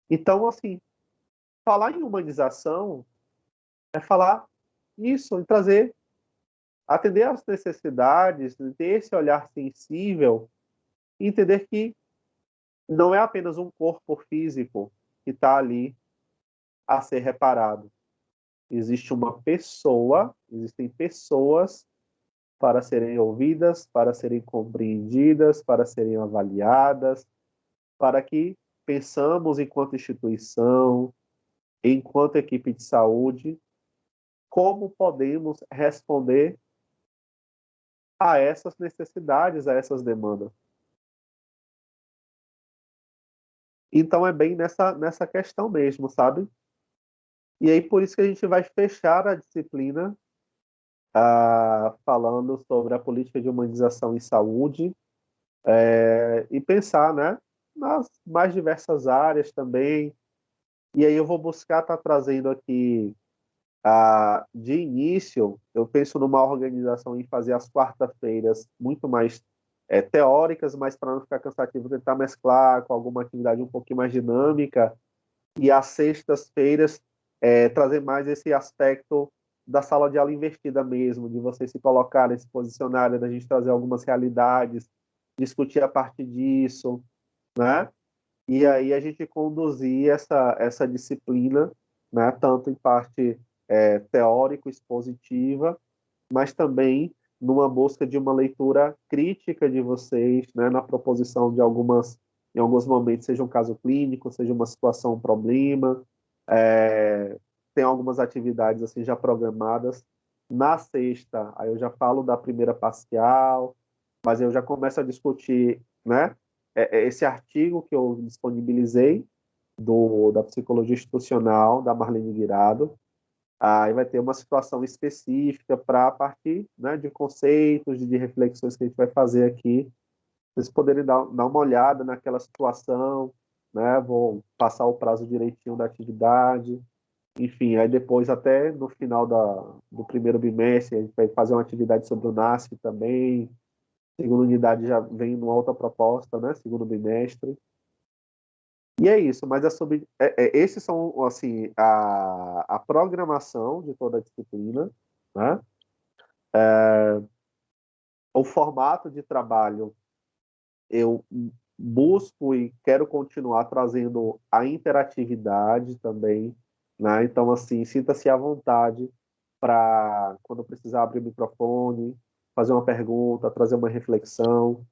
Então, assim, falar em humanização é falar isso, em trazer, atender às necessidades, ter esse olhar sensível e entender que não é apenas um corpo físico que está ali a ser reparado. Existe uma pessoa, existem pessoas para serem ouvidas, para serem compreendidas, para serem avaliadas, para que pensamos enquanto instituição, enquanto equipe de saúde, como podemos responder a essas necessidades, a essas demandas. Então é bem nessa questão mesmo, sabe? E aí por isso que a gente vai fechar a disciplina falando sobre a política de humanização em saúde e pensar, né, nas mais diversas áreas também. E aí eu vou buscar estar trazendo aqui, de início, eu penso numa organização em fazer as quarta-feiras muito mais teóricas, mas para não ficar cansativo, tentar mesclar com alguma atividade um pouquinho mais dinâmica, e às sextas-feiras trazer mais esse aspecto da sala de aula invertida mesmo, de vocês se colocarem, se posicionarem, da gente trazer algumas realidades, discutir a partir disso, né? E aí a gente conduzir essa disciplina, né? Tanto em parte teórico-expositiva, mas também numa busca de uma leitura crítica de vocês, né, na proposição de em alguns momentos, seja um caso clínico, seja uma situação, um problema. Tem algumas atividades assim já programadas. Na sexta, aí eu já falo da primeira parcial, mas eu já começo a discutir, né, esse artigo que eu disponibilizei da psicologia institucional da Marlene Guirado. Aí vai ter uma situação específica para a partir, né, de conceitos, de reflexões que a gente vai fazer aqui, vocês poderem dar uma olhada naquela situação, né, vou passar o prazo direitinho da atividade, enfim, aí depois até no final do primeiro bimestre a gente vai fazer uma atividade sobre o NASF também, segunda unidade já vem numa outra proposta, né, segundo bimestre. E é isso, mas esses são, assim, a programação de toda a disciplina, né? O formato de trabalho, eu busco e quero continuar trazendo a interatividade também, né? Então, assim, sinta-se à vontade para, quando precisar abrir o microfone, fazer uma pergunta, trazer uma reflexão,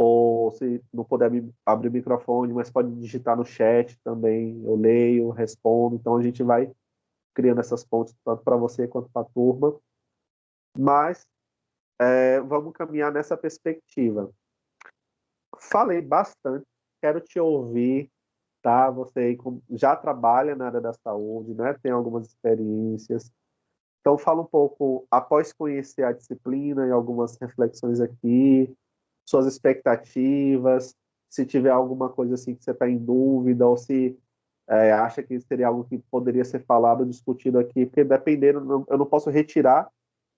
ou se não puder abrir o microfone, mas pode digitar no chat também, eu leio, respondo, então a gente vai criando essas pontes tanto para você quanto para a turma, mas vamos caminhar nessa perspectiva. Falei bastante, quero te ouvir, tá? Você aí já trabalha na área da saúde, né? Tem algumas experiências, então fala um pouco, após conhecer a disciplina e algumas reflexões aqui, suas expectativas, se tiver alguma coisa assim que você está em dúvida, ou se acha que seria algo que poderia ser falado, discutido aqui, porque dependendo, eu não posso retirar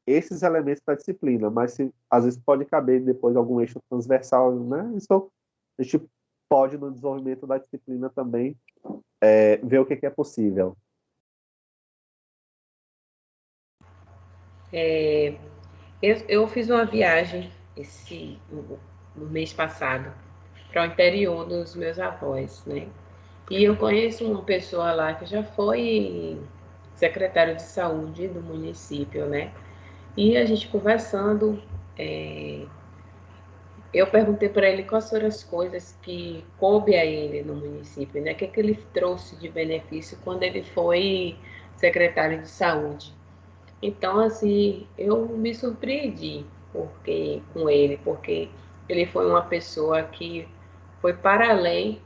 esses elementos da disciplina, mas às vezes pode caber depois algum eixo transversal, né? Isso a gente pode, no desenvolvimento da disciplina também, ver o que é possível. Eu fiz uma viagem no mês passado para o interior dos meus avós, né? E eu conheço uma pessoa lá que já foi secretário de saúde do município, né? E a gente conversando, eu perguntei para ele quais foram as coisas que coube a ele no município, né? O que ele trouxe de benefício quando ele foi secretário de saúde. Então, assim, eu me surpreendi com ele, porque ele foi uma pessoa que foi para além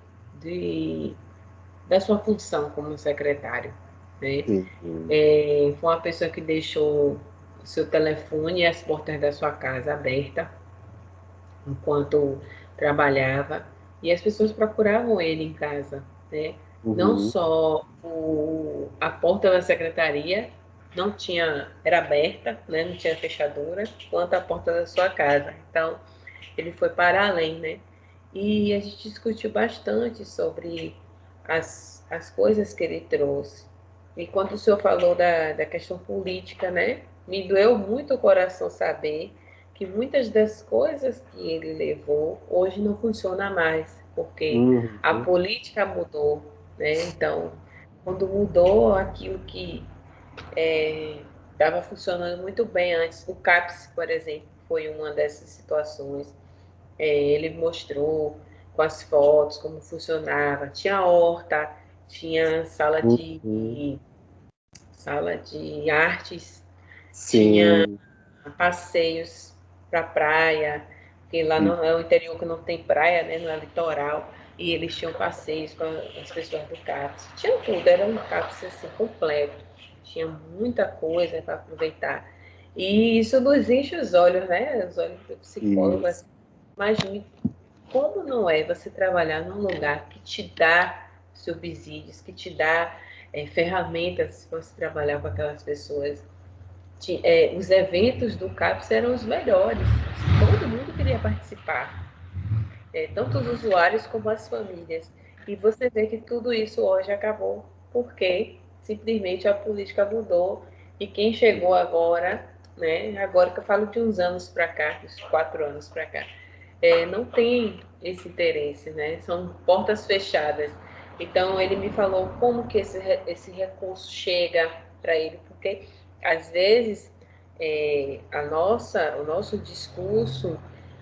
da sua função como secretário, né? Sim. Foi uma pessoa que deixou o seu telefone e as portas da sua casa aberta enquanto trabalhava, e as pessoas procuravam ele em casa, né? Não Uhum. só a porta da secretaria era aberta, né? Não tinha fechadura, quanto a porta da sua casa. Então, ele foi para além, né? E a gente discutiu bastante sobre as coisas que ele trouxe. E quando o senhor falou da questão política, né? Me doeu muito o coração saber que muitas das coisas que ele levou hoje não funciona mais, porque a Uhum. política mudou, né? Então, quando mudou aquilo que estava funcionando muito bem antes, o CAPS, por exemplo, foi uma dessas situações. Ele mostrou com as fotos como funcionava. Tinha horta, tinha Uhum. sala de artes, tinha Sim. passeios para praia, porque lá Sim. no é o interior que não tem praia, né, no é litoral, e eles tinham passeios com as pessoas do CAPS. Tinha tudo, era um CAPS assim, completo. Tinha muita coisa para aproveitar. E isso nos enche os olhos, né? Os olhos do psicólogo. Isso. Assim. Imagine como não é você trabalhar num lugar que te dá subsídios, que te dá ferramentas para você trabalhar com aquelas pessoas. Os eventos do CAPS eram os melhores, todo mundo queria participar, tanto os usuários como as famílias. E você vê que tudo isso hoje acabou porque simplesmente a política mudou e quem chegou agora, né, agora que eu falo de uns anos para cá, uns 4 anos para cá, não tem esse interesse, né? São portas fechadas. Então ele me falou como que esse recurso chega para ele, porque às vezes o nosso discurso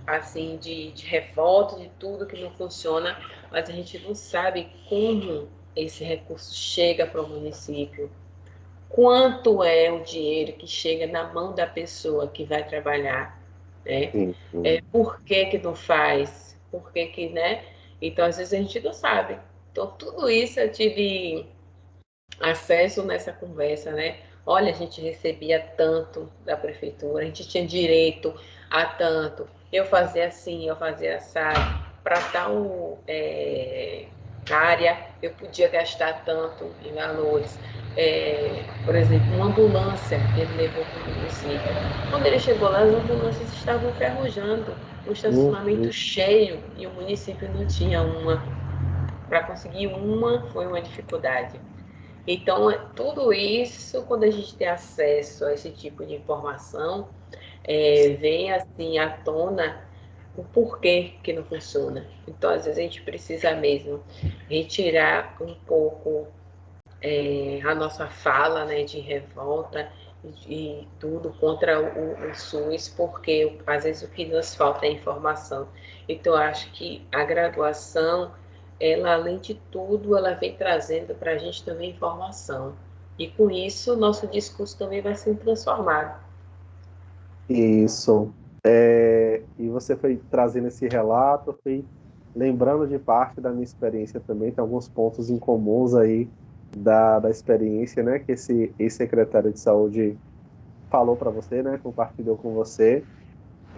assim de revolta de tudo que não funciona, mas a gente não sabe como esse recurso chega para o município, quanto é o dinheiro que chega na mão da pessoa que vai trabalhar, né? Sim, sim. Por que que não faz? Por que que, né? Então, às vezes a gente não sabe. Então, tudo isso eu tive acesso nessa conversa, né? Olha, a gente recebia tanto da prefeitura, a gente tinha direito a tanto. Eu fazia assim, eu fazia assado. Para tal área, eu podia gastar tanto em valores. Por exemplo, uma ambulância ele levou para o município. Quando ele chegou lá, as ambulâncias estavam enferrujando, o estacionamento Uhum. cheio e o município não tinha uma. Para conseguir uma foi uma dificuldade. Então, tudo isso, quando a gente tem acesso a esse tipo de informação, vem assim à tona o porquê que não funciona. Então, às vezes, a gente precisa mesmo retirar um pouco a nossa fala, né, de revolta e tudo contra o SUS, porque às vezes o que nos falta é informação. Então, eu acho que a graduação, ela, além de tudo, ela vem trazendo para a gente também informação. E com isso, o nosso discurso também vai sendo transformado. Isso. E você foi trazendo esse relato, eu fui lembrando de parte da minha experiência também, tem alguns pontos em comuns aí da experiência, né, que esse ex-secretário de saúde falou para você, né, compartilhou com você.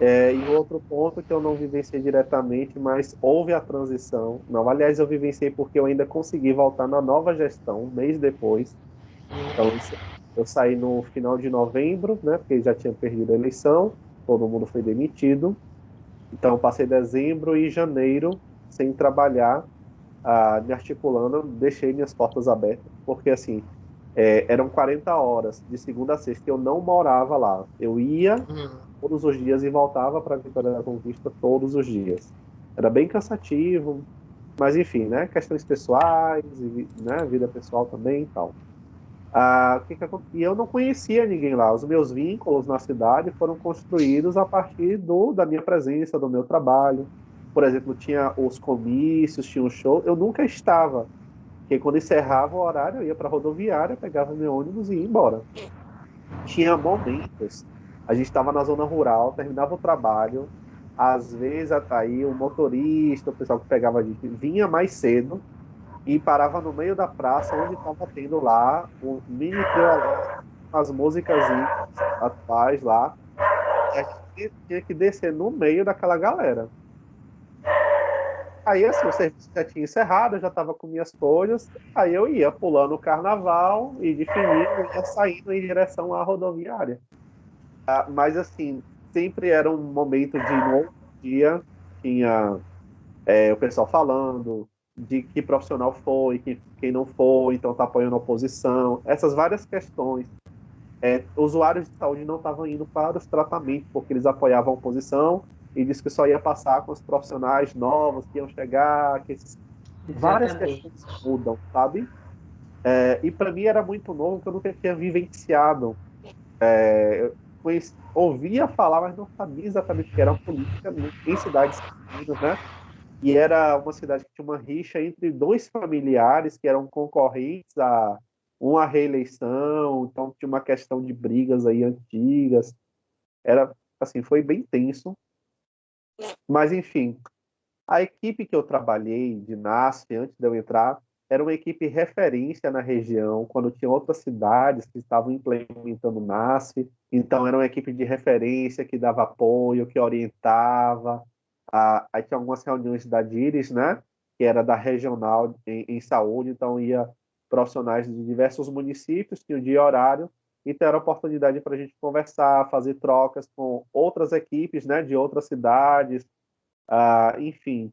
E o outro ponto que eu não vivenciei diretamente, mas houve a transição. Não, aliás, eu vivenciei porque eu ainda consegui voltar na nova gestão, um mês depois. Então, eu saí no final de novembro, né, porque já tinha perdido a eleição, todo mundo foi demitido. Então, eu passei dezembro e janeiro sem trabalhar, me articulando, deixei minhas portas abertas, porque assim, eram 40 horas, de segunda a sexta, eu não morava lá. Eu ia Hum, todos os dias e voltava para Vitória da Conquista todos os dias. Era bem cansativo, mas enfim, né? Questões pessoais, né? Vida pessoal também e tal. E eu não conhecia ninguém lá. Os meus vínculos na cidade foram construídos a partir da minha presença, do meu trabalho. Por exemplo, tinha os comícios, tinha um show. Eu nunca estava, porque quando encerrava o horário, eu ia para a rodoviária, pegava meu ônibus e ia embora. Tinha momentos, a gente estava na zona rural, terminava o trabalho, às vezes aí o motorista, o pessoal que pegava a gente, vinha mais cedo e parava no meio da praça, onde estava tendo lá o mini trio elétrico, as músicas atuais lá, e a gente tinha que descer no meio daquela galera. Aí, assim, o serviço já tinha encerrado, eu já estava com minhas folhas, aí eu ia pulando o carnaval e de fininho ia saindo em direção à rodoviária. Mas, assim, sempre era um momento de, no outro dia, tinha o pessoal falando de que profissional foi, quem não foi, então está apoiando a oposição, essas várias questões. Usuários de saúde não estavam indo para os tratamentos, porque eles apoiavam a oposição e disse que só ia passar com os profissionais novos que iam chegar, várias exatamente. questões mudam, sabe? E para mim era muito novo, porque eu nunca tinha vivenciado. Eu ouvia falar, mas não sabia exatamente o que era uma política em cidades pequenas, né? E era uma cidade que tinha uma rixa entre dois familiares que eram concorrentes a uma reeleição, então tinha uma questão de brigas aí antigas. Era assim, foi bem tenso, mas enfim, a equipe que eu trabalhei de NASF antes de eu entrar era uma equipe referência na região, quando tinha outras cidades que estavam implementando NASF, então era uma equipe de referência que dava apoio, que orientava. Aí tinha algumas reuniões da DIRES, né, que era da regional em saúde, então ia profissionais de diversos municípios, tinha o dia e horário, então era oportunidade para a gente conversar, fazer trocas com outras equipes, né, de outras cidades, enfim.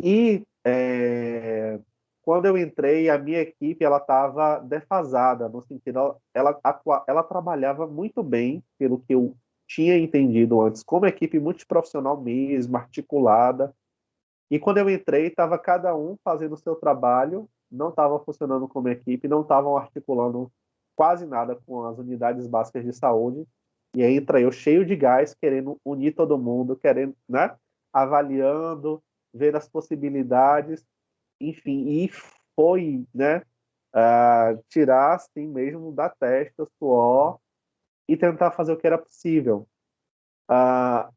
E quando eu entrei, a minha equipe ela estava defasada, no sentido, ela trabalhava muito bem, pelo que eu tinha entendido antes, como equipe multiprofissional mesmo, articulada. E quando eu entrei, estava cada um fazendo o seu trabalho, não estava funcionando como equipe, não estavam articulando quase nada com as unidades básicas de saúde, e aí entra eu cheio de gás, querendo unir todo mundo, querendo, né, avaliando, ver as possibilidades, enfim, e foi, né, tirar assim mesmo da testa, suor, e tentar fazer o que era possível.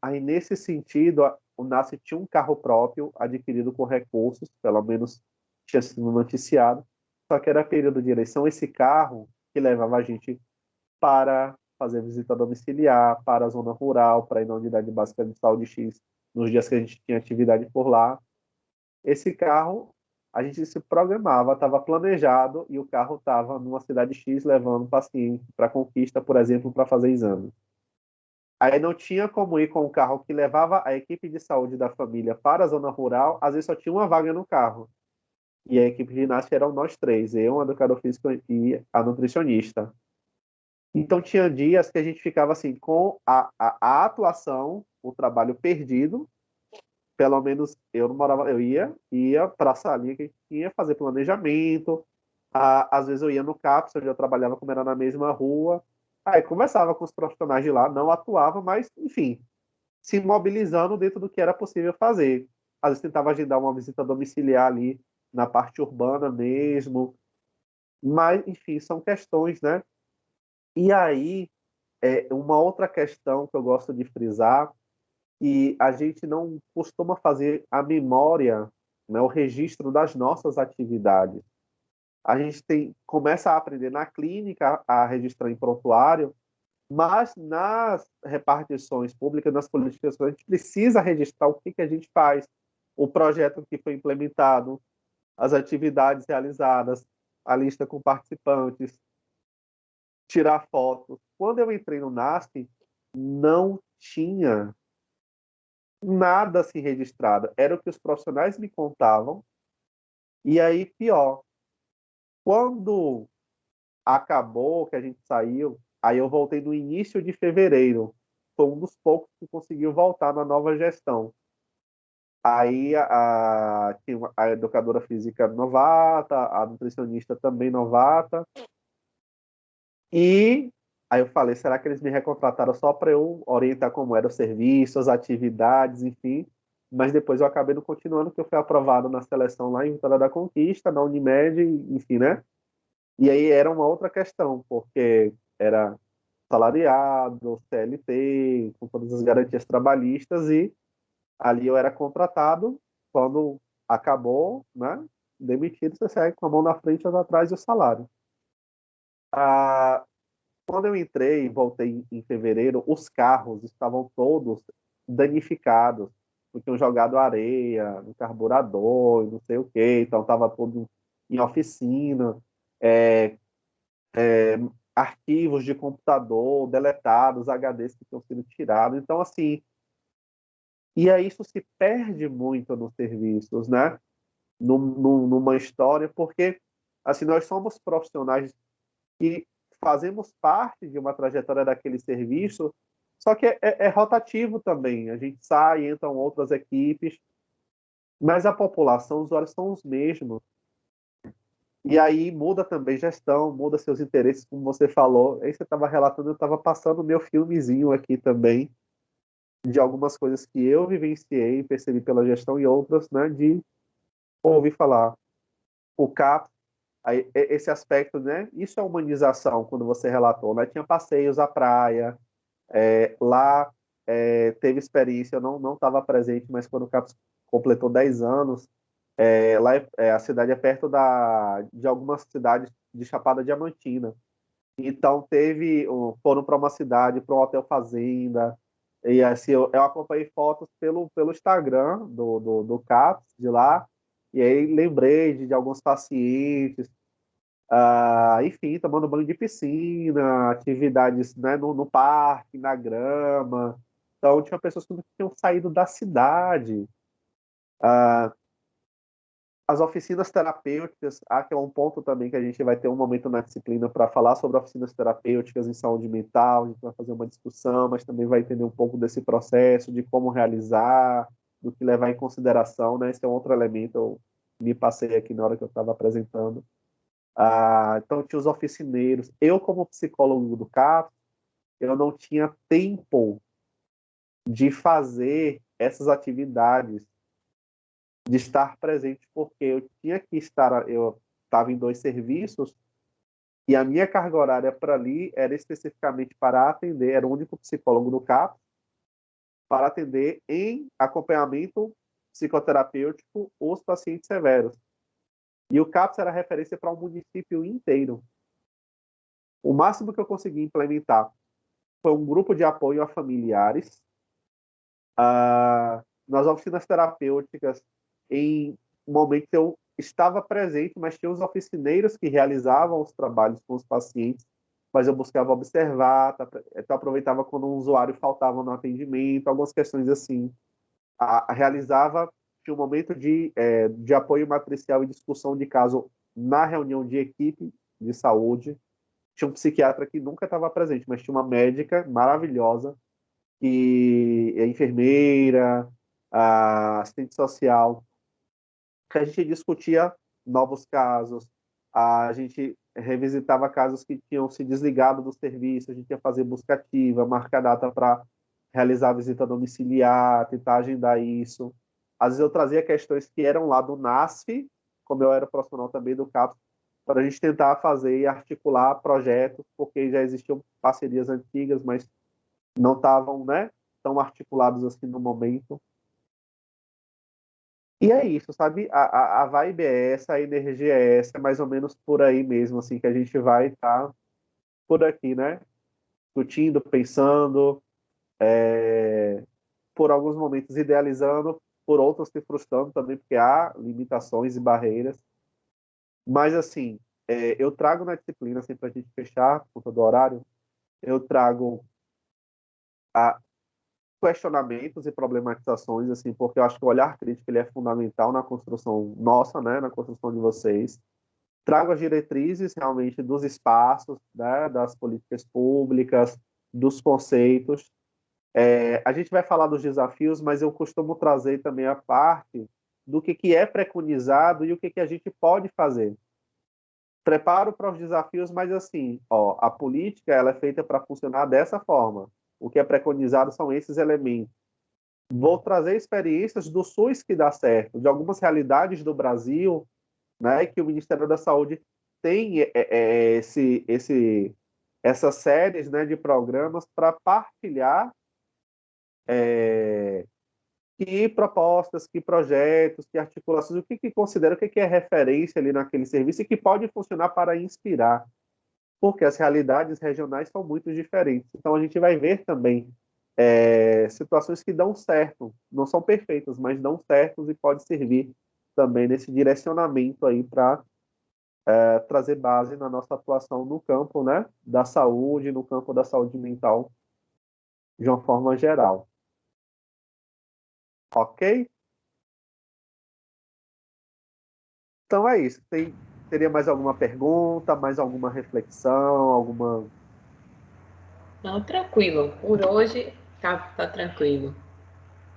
Aí, nesse sentido, o NASF tinha um carro próprio, adquirido com recursos, pelo menos tinha sido noticiado, só que era período de eleição. Esse carro que levava a gente para fazer visita domiciliar, para a zona rural, para ir na unidade básica de saúde X, nos dias que a gente tinha atividade por lá. Esse carro, a gente se programava, estava planejado, e o carro estava numa cidade X levando paciente para Conquista, por exemplo, para fazer exame. Aí não tinha como ir com o carro que levava a equipe de saúde da família para a zona rural, às vezes só tinha uma vaga no carro. E a equipe de ginástica eram nós três, eu, um educador físico e a nutricionista. Então tinha dias que a gente ficava assim, com a atuação, o trabalho perdido, pelo menos eu não morava, ia para a salinha que a gente ia fazer planejamento, às vezes eu ia no CAPS, onde eu trabalhava, como era na mesma rua, aí conversava com os profissionais de lá, não atuava, mas, enfim, se mobilizando dentro do que era possível fazer. Às vezes tentava agendar uma visita domiciliar ali na parte urbana mesmo, mas, enfim, são questões, né? E aí, uma outra questão que eu gosto de frisar, que a gente não costuma fazer a memória, né, o registro das nossas atividades. A gente começa a aprender na clínica a registrar em prontuário, mas nas repartições públicas, nas políticas, a gente precisa registrar o que a gente faz, o projeto que foi implementado, as atividades realizadas, a lista com participantes, tirar fotos. Quando eu entrei no NASP, não tinha nada assim registrado. Era o que os profissionais me contavam. E aí, pior, quando acabou, que a gente saiu, aí eu voltei no início de fevereiro. Foi um dos poucos que conseguiu voltar na nova gestão. Aí tinha a educadora física novata, a nutricionista também novata. E aí eu falei, será que eles me recontrataram só para eu orientar como era o serviço, as atividades, enfim. Mas depois eu acabei não continuando, porque eu fui aprovado na seleção lá em Vitória da Conquista, na Unimed, enfim, né? E aí era uma outra questão, porque era salariado, CLT, com todas as garantias trabalhistas, e ali eu era contratado. Quando acabou, né, demitido, você segue com a mão na frente e outra atrás, e o salário. Ah, quando eu entrei e voltei em fevereiro, os carros estavam todos danificados, porque tinham jogado areia no carburador, e não sei o quê, então estava tudo em oficina. É, Arquivos de computador deletados, HDs que tinham sido tirados. Então, assim, e aí isso se perde muito nos serviços, né? Numa história, porque, assim, nós somos profissionais que fazemos parte de uma trajetória daquele serviço, só que é rotativo também. A gente sai, entram outras equipes, mas a população, os usuários são os mesmos. E aí muda também gestão, muda seus interesses, como você falou. Aí você estava relatando, eu estava passando o meu filmezinho aqui também, de algumas coisas que eu vivenciei, percebi pela gestão, e outras, né, de ouvir falar. O CAP, aí, esse aspecto, né, isso é humanização, quando você relatou, né, tinha passeios à praia, lá teve experiência, eu não estava presente, mas quando o CAPS completou 10 anos, lá a cidade é perto de algumas cidades de Chapada Diamantina. Então foram para uma cidade, para um hotel fazenda, e assim, eu acompanhei fotos pelo Instagram do CAPS de lá, e aí lembrei de alguns pacientes, enfim, tomando banho de piscina, atividades, né, no parque, na grama. Então, tinha pessoas que não tinham saído da cidade. As oficinas terapêuticas, que é um ponto também que a gente vai ter um momento na disciplina para falar sobre oficinas terapêuticas em saúde mental. A gente vai fazer uma discussão, mas também vai entender um pouco desse processo, de como realizar, do que levar em consideração, né? Esse é um outro elemento, eu me passei aqui na hora que eu estava apresentando. Então tinha os oficineiros. Eu, como psicólogo do CAPS, eu não tinha tempo de fazer essas atividades, de estar presente, porque eu tinha que estar, eu estava em 2 serviços, e a minha carga horária para ali era especificamente para atender, era o único psicólogo do CAPS, para atender em acompanhamento psicoterapêutico os pacientes severos. E o CAPS era referência para um município inteiro. O máximo que eu consegui implementar foi um grupo de apoio a familiares, nas oficinas terapêuticas, em momentos eu estava presente, mas tinha os oficineiros que realizavam os trabalhos com os pacientes, mas eu buscava observar, então aproveitava quando um usuário faltava no atendimento, algumas questões assim. Realizava, tinha um momento de apoio matricial e discussão de caso na reunião de equipe de saúde. Tinha um psiquiatra que nunca estava presente, mas tinha uma médica maravilhosa, que é enfermeira, assistente social, que a gente discutia novos casos, a gente revisitava casos que tinham se desligado do serviço, a gente ia fazer busca ativa, marcar data para realizar a visita domiciliar, tentar agendar isso. Às vezes eu trazia questões que eram lá do NASF, como eu era profissional também do CAPS, para a gente tentar fazer e articular projetos, porque já existiam parcerias antigas, mas não estavam, né, tão articulados assim no momento. E é isso, sabe? A vibe é essa, a energia é essa, é mais ou menos por aí mesmo, assim, que a gente vai estar por aqui, né? Discutindo, pensando, por alguns momentos idealizando, por outros se frustrando também, porque há limitações e barreiras. Mas, assim, eu trago na disciplina, assim, para a gente fechar, por conta do horário, eu trago a questionamentos e problematizações, assim, porque eu acho que o olhar crítico ele é fundamental na construção nossa, né, na construção de vocês. Trago as diretrizes realmente dos espaços, né, das políticas públicas, dos conceitos. A gente vai falar dos desafios, mas eu costumo trazer também a parte do que é preconizado e o que a gente pode fazer. Preparo para os desafios, mas assim, ó, a política ela é feita para funcionar dessa forma. O que é preconizado são esses elementos. Vou trazer experiências do SUS que dá certo, de algumas realidades do Brasil, né, que o Ministério da Saúde tem essas séries, né, de programas para partilhar que propostas, que projetos, que articulações, o que considera, o que é referência ali naquele serviço e que pode funcionar para inspirar, porque as realidades regionais são muito diferentes. Então, a gente vai ver também situações que dão certo, não são perfeitas, mas dão certos e pode servir também nesse direcionamento aí para trazer base na nossa atuação no campo, né, da saúde, no campo da saúde mental, de uma forma geral. Ok? Então é isso. Teria mais alguma pergunta, mais alguma reflexão, alguma... Não, tranquilo. Por hoje tá tranquilo.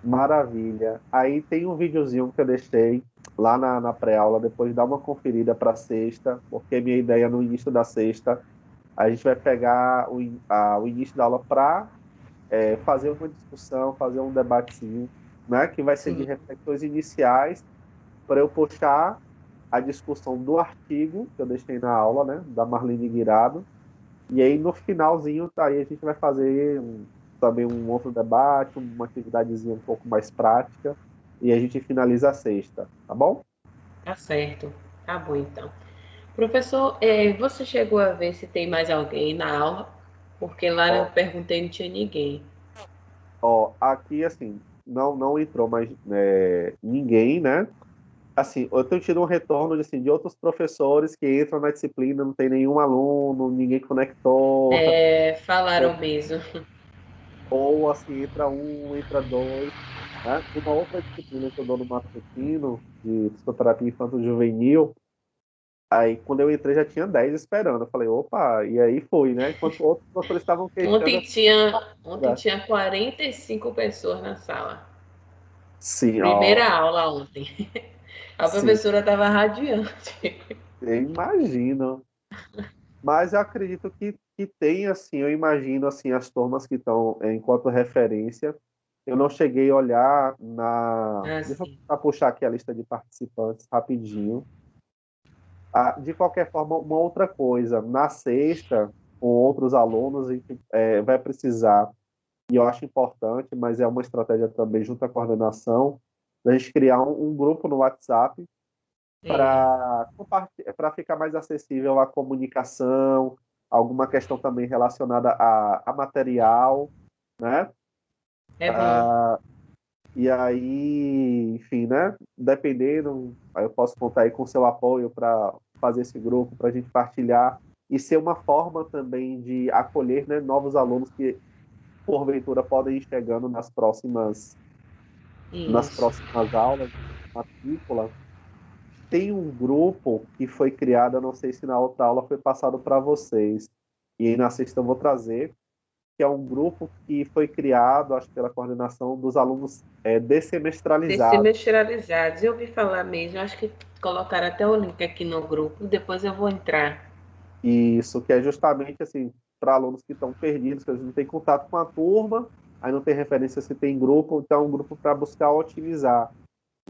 Maravilha. Aí tem um videozinho que eu deixei lá na pré-aula, depois dá uma conferida para sexta, porque minha ideia no início da sexta, a gente vai pegar o início da aula para fazer uma discussão, fazer um debatezinho, né, que vai ser de Sim. reflexões iniciais para eu puxar a discussão do artigo que eu deixei na aula, né, da Marlene Guirado, e aí no finalzinho, tá, aí a gente vai fazer também um outro debate, uma atividadezinha um pouco mais prática, e a gente finaliza a sexta, tá bom? Tá certo. Tá bom, então. Professor, você chegou a ver se tem mais alguém na aula? Porque lá eu Ó, perguntei e não tinha ninguém. ó, aqui, assim, não entrou mais ninguém, né? Assim, eu tenho tido um retorno de outros professores que entram na disciplina, não tem nenhum aluno, ninguém conectou, Falaram mesmo. ou assim, entra um, entra dois, né? Uma outra disciplina que eu dou no matutino, de psicoterapia infanto-juvenil, aí quando eu entrei já tinha 10 esperando, eu falei, opa, e aí foi, né? Enquanto outros professores estavam queixando, Ontem tinha 45 pessoas na sala. sim, ó, Primeira aula ontem. A sim, professora estava radiante. Eu imagino. Mas eu acredito que tem, assim, eu imagino, assim, as turmas que estão enquanto referência. Eu não cheguei a olhar na... Ah, Deixa eu sim. tentar puxar aqui a lista de participantes rapidinho. Ah, de qualquer forma, uma outra coisa. Na sexta, com outros alunos, a gente vai precisar, e eu acho importante, mas é uma estratégia também junto à coordenação, da gente criar um grupo no WhatsApp É, para ficar mais acessível à comunicação, alguma questão também relacionada a material, né? é bom. E aí, enfim, né? Dependendo, aí eu posso contar aí com o seu apoio para fazer esse grupo, para a gente partilhar e ser uma forma também de acolher, né, novos alunos que porventura podem ir chegando nas Isso. próximas aulas, matrícula. Tem um grupo que foi criado, eu não sei se na outra aula foi passado para vocês, e aí na sexta eu vou trazer, que é um grupo que foi criado, acho que pela coordenação dos alunos dessemestralizados. Dessemestralizados. Eu ouvi falar mesmo. Acho que colocaram até o link aqui no grupo. Depois eu vou entrar. Isso, que é justamente assim, para alunos que estão perdidos, que eles não têm contato com a turma, aí não tem referência se tem grupo, então é um grupo para buscar otimizar.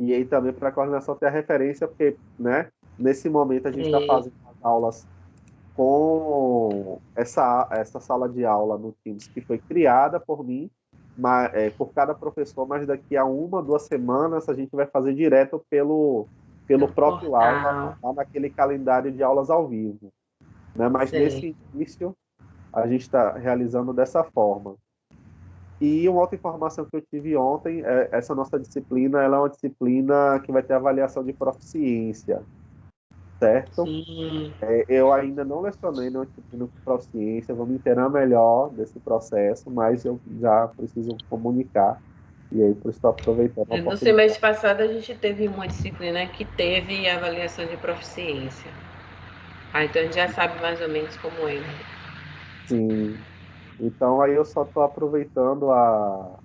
E aí também para a coordenação ter a referência, porque, né, nesse momento a gente está É, fazendo as aulas com essa sala de aula no Teams que foi criada por mim, por cada professor, mas daqui a 1, 2 semanas a gente vai fazer direto pelo no próprio aula, portal. lá naquele calendário de aulas ao vivo, né? Mas Sei. nesse início a gente está realizando dessa forma. E uma outra informação que eu tive ontem, essa nossa disciplina, ela é uma disciplina que vai ter avaliação de proficiência, certo? Sim. Eu ainda não lecionei na disciplina de proficiência, vou me inteirar melhor desse processo, mas eu já preciso comunicar, e aí por isso estou aproveitando a No oportunidade. semestre passado a gente teve uma disciplina que teve avaliação de proficiência. Ah, então a gente já sabe mais ou menos como é, né? Sim, então aí eu só estou aproveitando a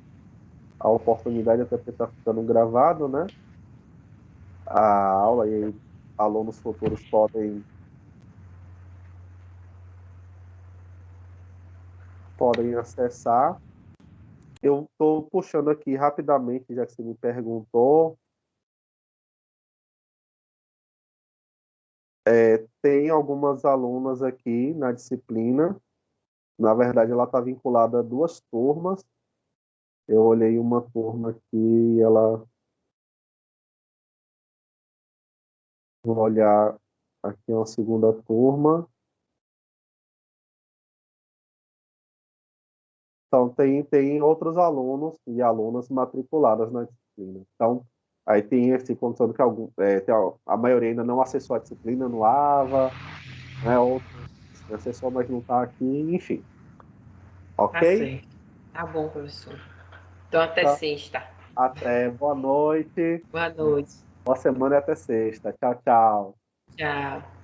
oportunidade, até porque está ficando gravado, né? A aula, e aí alunos futuros podem acessar. Eu estou puxando aqui rapidamente, já que você me perguntou. Tem algumas alunas aqui na disciplina. Na verdade, ela está vinculada a 2 turmas. Eu olhei uma turma aqui, ela vou olhar aqui uma segunda turma. Então, tem outros alunos e alunas matriculadas na disciplina. Então, aí tem esse condição que a maioria ainda não acessou a disciplina no AVA, né? Outros acessou, mas não está aqui, enfim. Tá Ok? certo. Tá bom, professor. Então até Então, sexta. até boa noite, Boa noite. boa semana e até sexta. Tchau, tchau. Tchau.